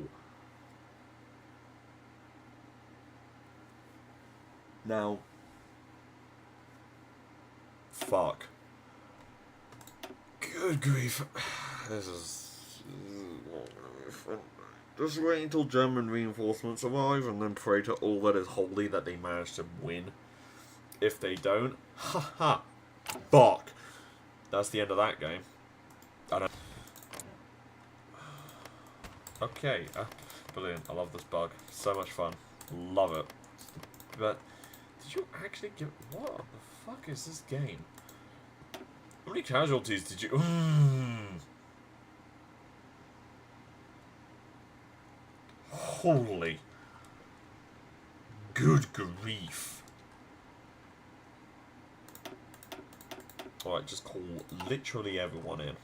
Now... Fuck. Good grief. This is not gonna be fun. Just wait until German reinforcements arrive and then pray to all that is holy that they manage to win. If they don't, haha. Fuck. That's the end of that game. I don't... Okay. Brilliant. I love this bug. So much fun. Love it. But did you actually give... What the fuck is this game? How many casualties did you... Holy. Good grief. Alright, just call literally everyone in.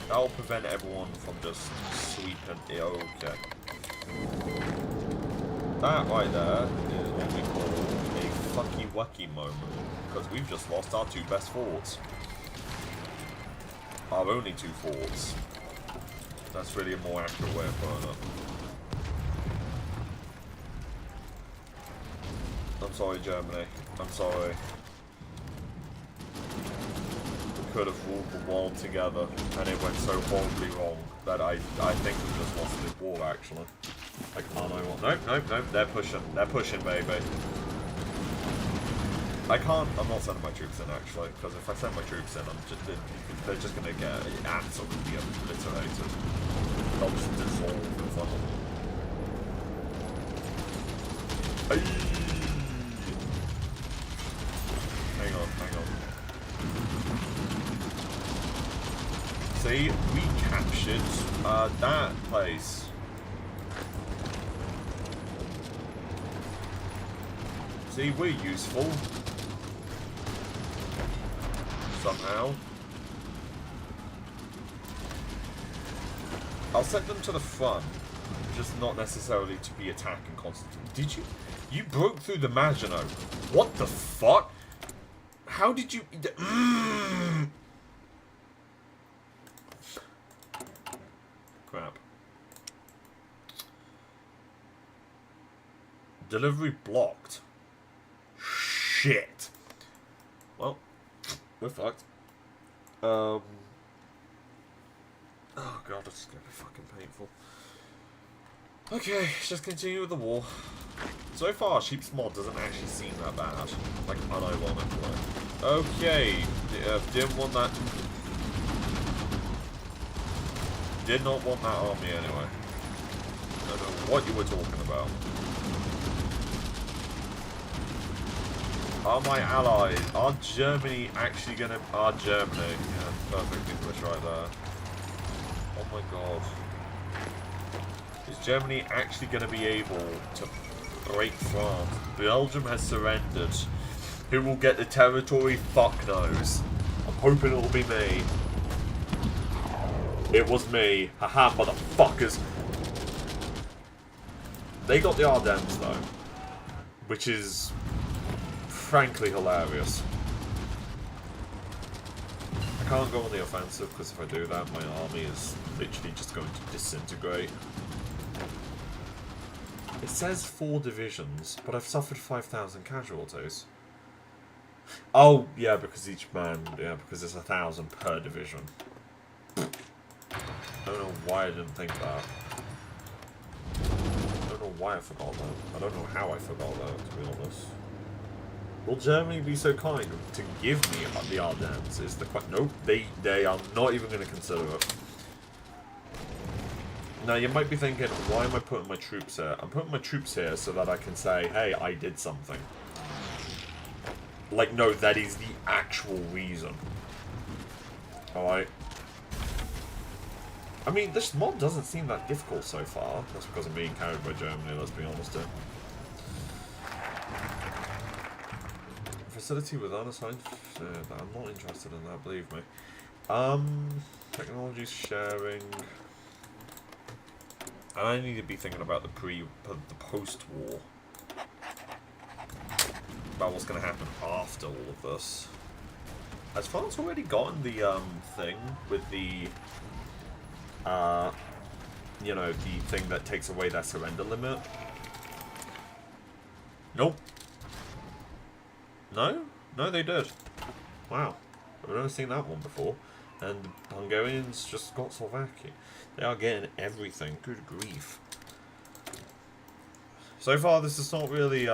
That'll prevent everyone from just sweeping it. Okay. That right there is what we call a fucky wucky moment. Because we've just lost our 2 best forts. Our only 2 forts. That's really a more accurate way of putting it. I'm sorry, Germany. I'm sorry. We could have ruled the world together, and it went so horribly wrong that I think we just lost this war, actually. I can't nope, they're pushing, baby. I'm not sending my troops in, actually, because if I send my troops in, they're just going to get absolutely obliterated. They'll just dissolve in front of them. Hang on. See, we captured that place. See, we're useful. Somehow. I'll send them to the front, just not necessarily to be attacking constantly. Did you? You broke through the Maginot. What the fuck? How did you... Crap. Delivery blocked. Shit. Well, we're fucked. Oh god, this is gonna be fucking painful. Okay, just continue with the war. So far, Sheep's mod doesn't actually seem that bad. Like, unironically. Okay, didn't want that. Did not want that army anyway. Don't know what you were talking about. Are my allies? Are Germany actually gonna? Are Germany? Yeah, perfect English right there. Oh my god. Is Germany actually gonna be able to break France? Belgium has surrendered. Who will get the territory? Fuck knows. I'm hoping it'll be me. It was me. Haha, motherfuckers. They got the Ardennes though, which is frankly hilarious. I can't go on the offensive because if I do that, my army is literally just going to disintegrate. It says 4 divisions, but I've suffered 5,000 casualties. Oh, yeah, because each man, yeah, because there's 1,000 per division. I don't know why I didn't think that. I don't know why I forgot that. I don't know how I forgot that, to be honest. Will Germany be so kind to give me the Ardennes? Is the question? Nope, they are not even going to consider it. Now, you might be thinking, why am I putting my troops here? I'm putting my troops here so that I can say, hey, I did something. Like, no, that is the actual reason. Alright. I mean, this mod doesn't seem that difficult so far. That's because I'm being carried by Germany, let's be honest here. Facility with unassigned... I'm not interested in that, believe me. Technology sharing... And I need to be thinking about the post-war. About what's going to happen after all of this. Has France already gotten the thing with the, you know, the thing that takes away their surrender limit? Nope. No? No, they did. Wow. I've never seen that one before. And the Hungarians just got Slovakia. They are getting everything. Good grief. So far, this is not really,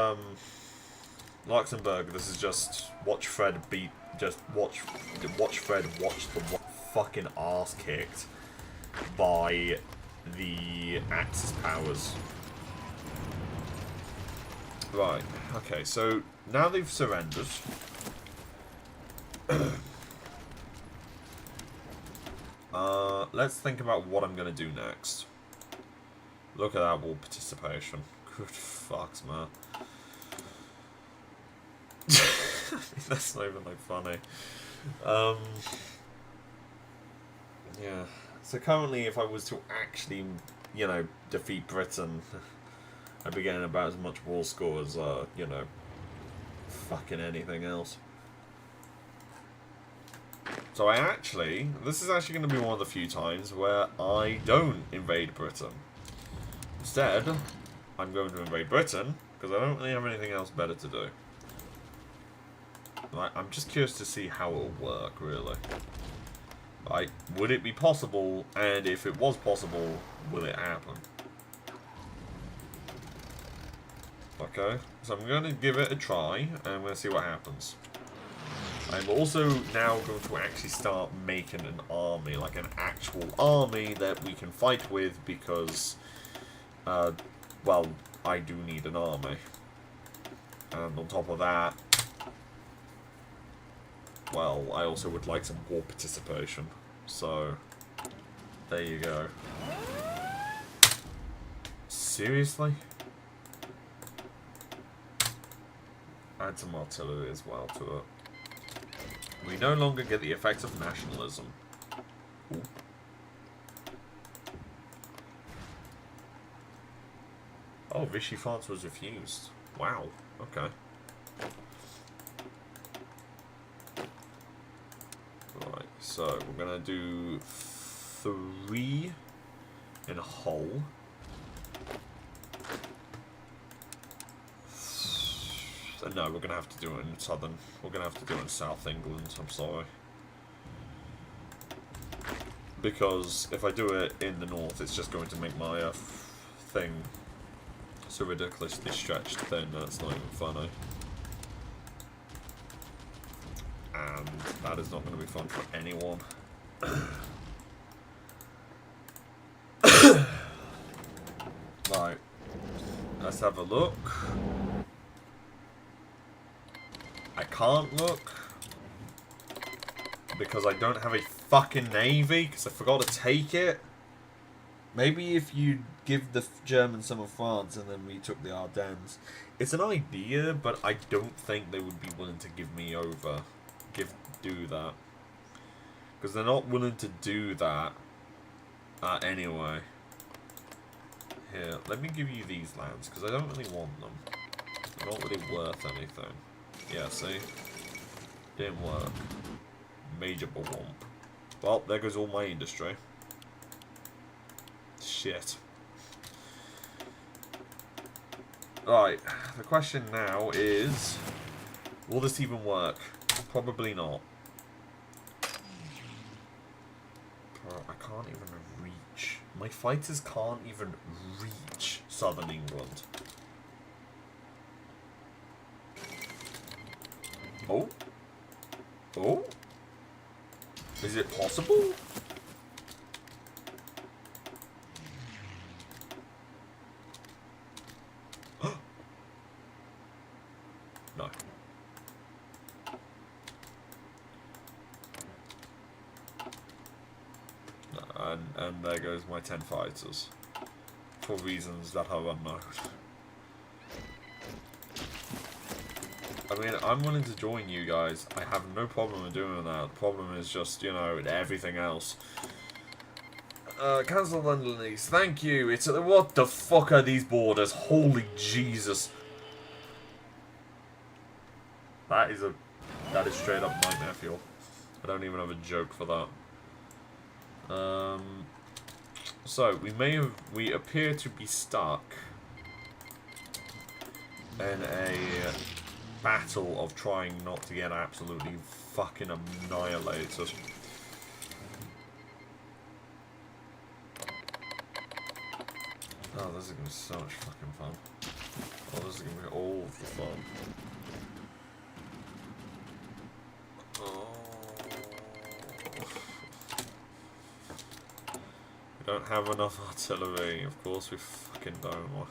Luxembourg. This is just watch Fred beat... Just watch Fred watch the fucking ass kicked by the Axis powers. Right. Okay, so now they've surrendered. Let's think about what I'm going to do next. Look at that war participation. Good fucks, man. That's not even, like, funny. Yeah. So currently, if I was to actually, you know, defeat Britain, I'd be getting about as much war score as, you know, fucking anything else. So this is actually going to be one of the few times where I don't invade Britain. Instead, I'm going to invade Britain, because I don't really have anything else better to do. Like, I'm just curious to see how it'll work, really. Like, would it be possible, and if it was possible, will it happen? Okay, so I'm going to give it a try, and I'm going to see what happens. I'm also now going to actually start making an army, like an actual army that we can fight with, because, well, I do need an army. And on top of that, well, I also would like some war participation. So, there you go. Seriously? Add some artillery as well to it. We no longer get the effects of nationalism. Ooh. Oh, Vichy France was refused. Wow. Okay. Right, so we're gonna do 3 in Hull. No, we're gonna have to do it in southern. We're gonna have to do it in South England. I'm sorry, because if I do it in the north, it's just going to make my thing so ridiculously stretched thin that it's not even funny. And that is not going to be fun for anyone. Right. Let's have a look. I can't look because I don't have a fucking navy because I forgot to take it. Maybe if you give the Germans some of France and then we took the Ardennes. It's an idea, but I don't think they would be willing to give me over. Do that. Because they're not willing to do that anyway. Here, let me give you these lands, because I don't really want them. They're not really worth anything. Yeah, see? Didn't work. Major womp. Well, there goes all my industry. Shit. Right, the question now is, will this even work? Probably not. Bro, I can't even reach. My fighters can't even reach southern England. Oh? Oh? Is it possible? No. And there goes my 10 fighters. For reasons that are unknown. I mean, I'm willing to join you guys. I have no problem in doing that. The problem is just, you know, everything else. Cancel London lease. Thank you. It's what the fuck are these borders? Holy Jesus. That is straight up nightmare fuel. I don't even have a joke for that. So we appear to be stuck in a battle of trying not to get absolutely fucking annihilated. Oh, this is gonna be so much fucking fun. Oh, this is gonna be all the fun. We don't have enough artillery. Of course we fucking don't. Why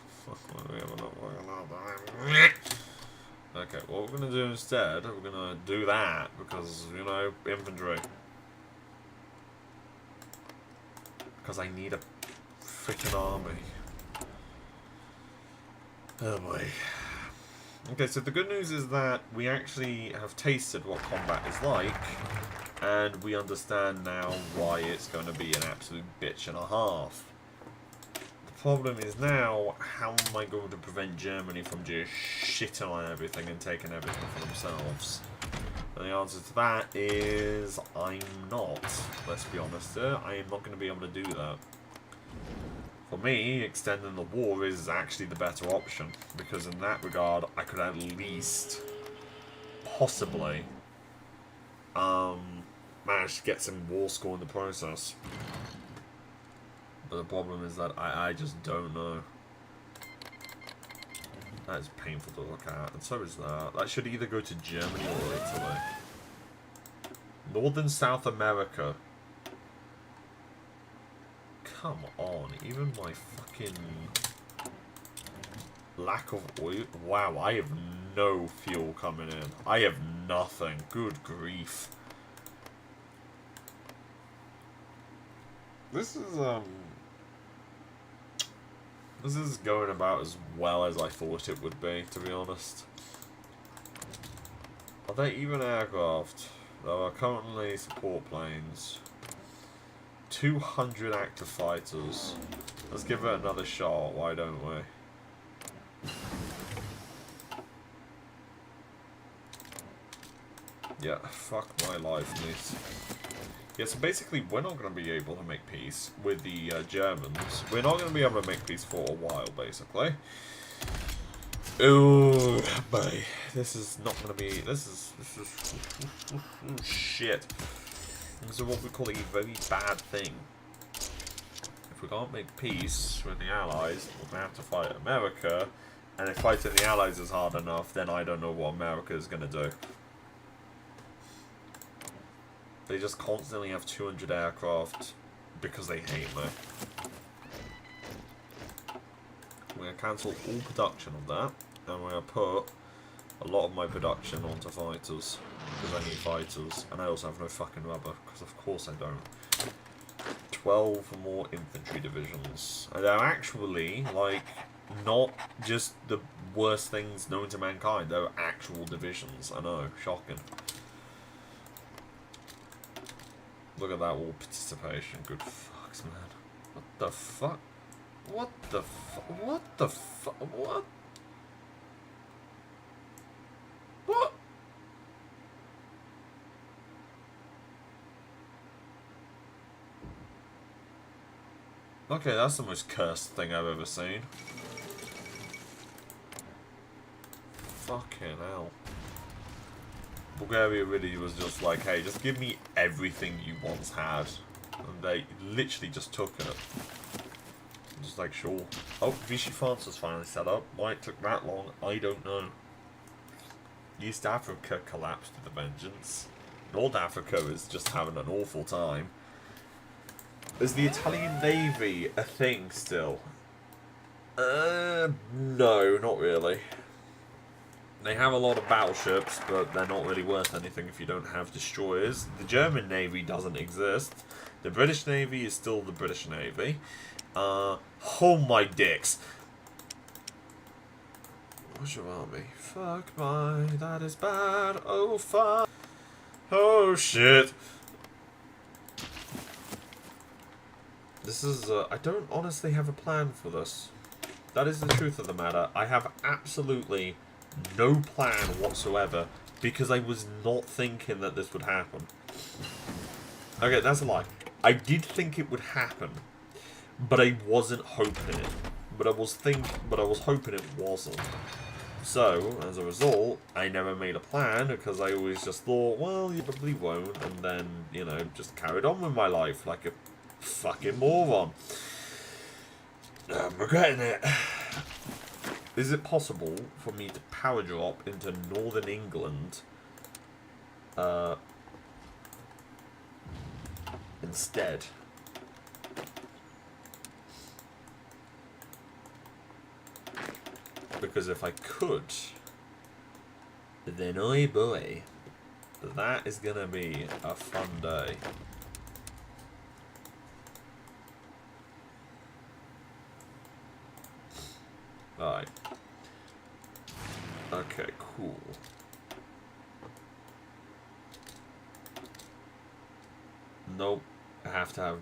do we have enough fucking artillery? Okay, what we're gonna do instead, we're gonna do that because, you know, infantry. Because I need a freaking army. Oh boy. Okay, so the good news is that we actually have tasted what combat is like, and we understand now why it's going to be an absolute bitch and a half. The problem is now, how am I going to prevent Germany from just shitting on everything and taking everything for themselves? And the answer to that is, I'm not. Let's be honest here, I am not going to be able to do that. For me, extending the war is actually the better option, because in that regard, I could at least, possibly, manage to get some war score in the process. But the problem is that I just don't know. That is painful to look at, and so is that. That should either go to Germany or Italy. Northern South America. Come on, even my fucking lack of oil. Wow, I have no fuel coming in. I have nothing. Good grief. This is going about as well as I thought it would be, to be honest. Are there even aircraft? There are currently support planes. 200 active fighters. Let's give it another shot, why don't we? Yeah, fuck my life, mate. Yeah, so basically we're not going to be able to make peace with the Germans. We're not going to be able to make peace for a while, basically. Oh, boy. This is not going to be... This is shit. This is what we call a very bad thing. if we can't make peace with the Allies, we're going to have to fight America. And if fighting the Allies is hard enough, then I don't know what America is going to do. They just constantly have 200 aircraft because they hate me. We're going to cancel all production of that. And we're going to put a lot of my production onto fighters. Because I need fighters. And I also have no fucking rubber. Because of course I don't. 12 more infantry divisions. And they're actually, like, not just the worst things known to mankind. They're actual divisions. I know. Shocking. Look at that war participation. Good fucks, man. What the fuck? What the fuck? What the fuck? What? What? Okay, that's the most cursed thing I've ever seen. Fucking hell. Bulgaria really was just like, hey, just give me everything you once had. And they literally just took it. Just like, sure. Oh, Vichy France was finally set up. Why it took that long, I don't know. East Africa collapsed with a vengeance. North Africa is just having an awful time. Is the Italian Navy a thing still? No, not really. They have a lot of battleships, but they're not really worth anything if you don't have destroyers. The German Navy doesn't exist. The British Navy is still the British Navy. Oh my dicks. What's your army? Fuck my, that is bad. Oh fuck. Oh shit. This is, I don't honestly have a plan for this. That is the truth of the matter. I have absolutely no plan whatsoever because I was not thinking that this would happen. Okay, that's a lie. I did think it would happen, but I wasn't hoping it. But I was hoping it wasn't. So, as a result, I never made a plan because I always just thought, well, you probably won't, and then, you know, just carried on with my life like a fucking moron. I'm regretting it. Is it possible for me to power drop into northern England instead? Because if I could, then oh boy, that is gonna be a fun day. Alright. Okay, cool. Nope. I have to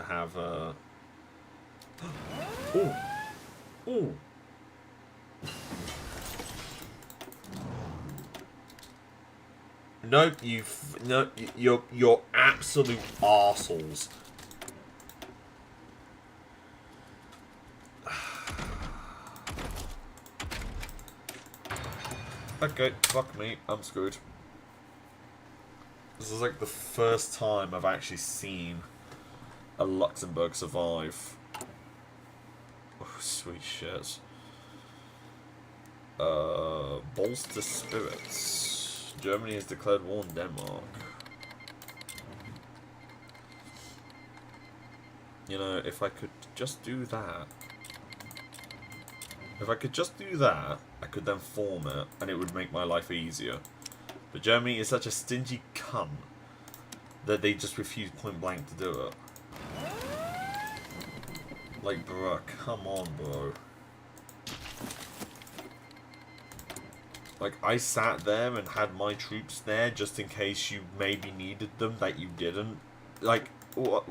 have Ooh. Ooh. Nope, you're absolute arseholes. Okay, fuck me, I'm screwed. This is like the first time I've actually seen a Luxembourg survive. Oh, sweet shit. Bolster spirits. Germany has declared war on Denmark. You know, if I could just do that. If I could just do that, I could then form it, and it would make my life easier. But Germany is such a stingy cunt that they just refuse point blank to do it. Like, bruh, come on, bro. Like, I sat there and had my troops there just in case you maybe needed them that you didn't. Like, what?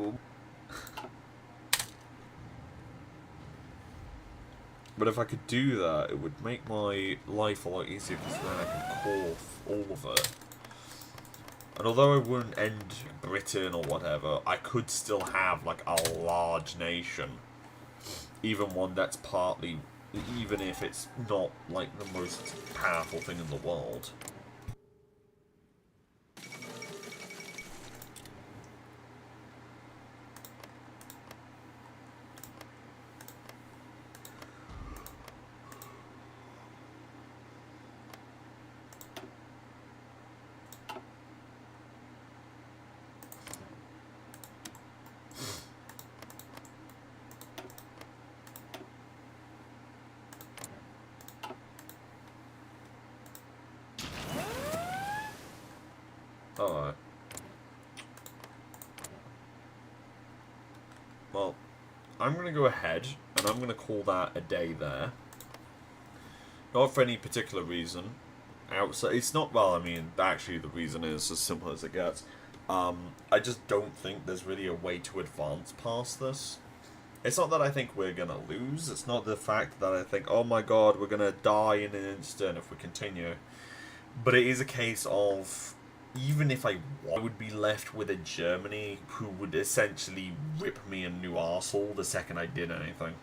But if I could do that, it would make my life a lot easier because then I can call all of it. And although I wouldn't end Britain or whatever, I could still have, like, a large nation. Even one that's partly, even if it's not, like, the most powerful thing in the world. Well, I'm going to go ahead, and I'm going to call that a day there. Not for any particular reason. Outside, it's not, well, I mean, actually the reason is as simple as it gets. I just don't think there's really a way to advance past this. It's not that I think we're going to lose. It's not the fact that I think, oh my god, we're going to die in an instant if we continue. But it is a case of, even if I would be left with a Germany who would essentially rip me a new arsehole the second I did anything.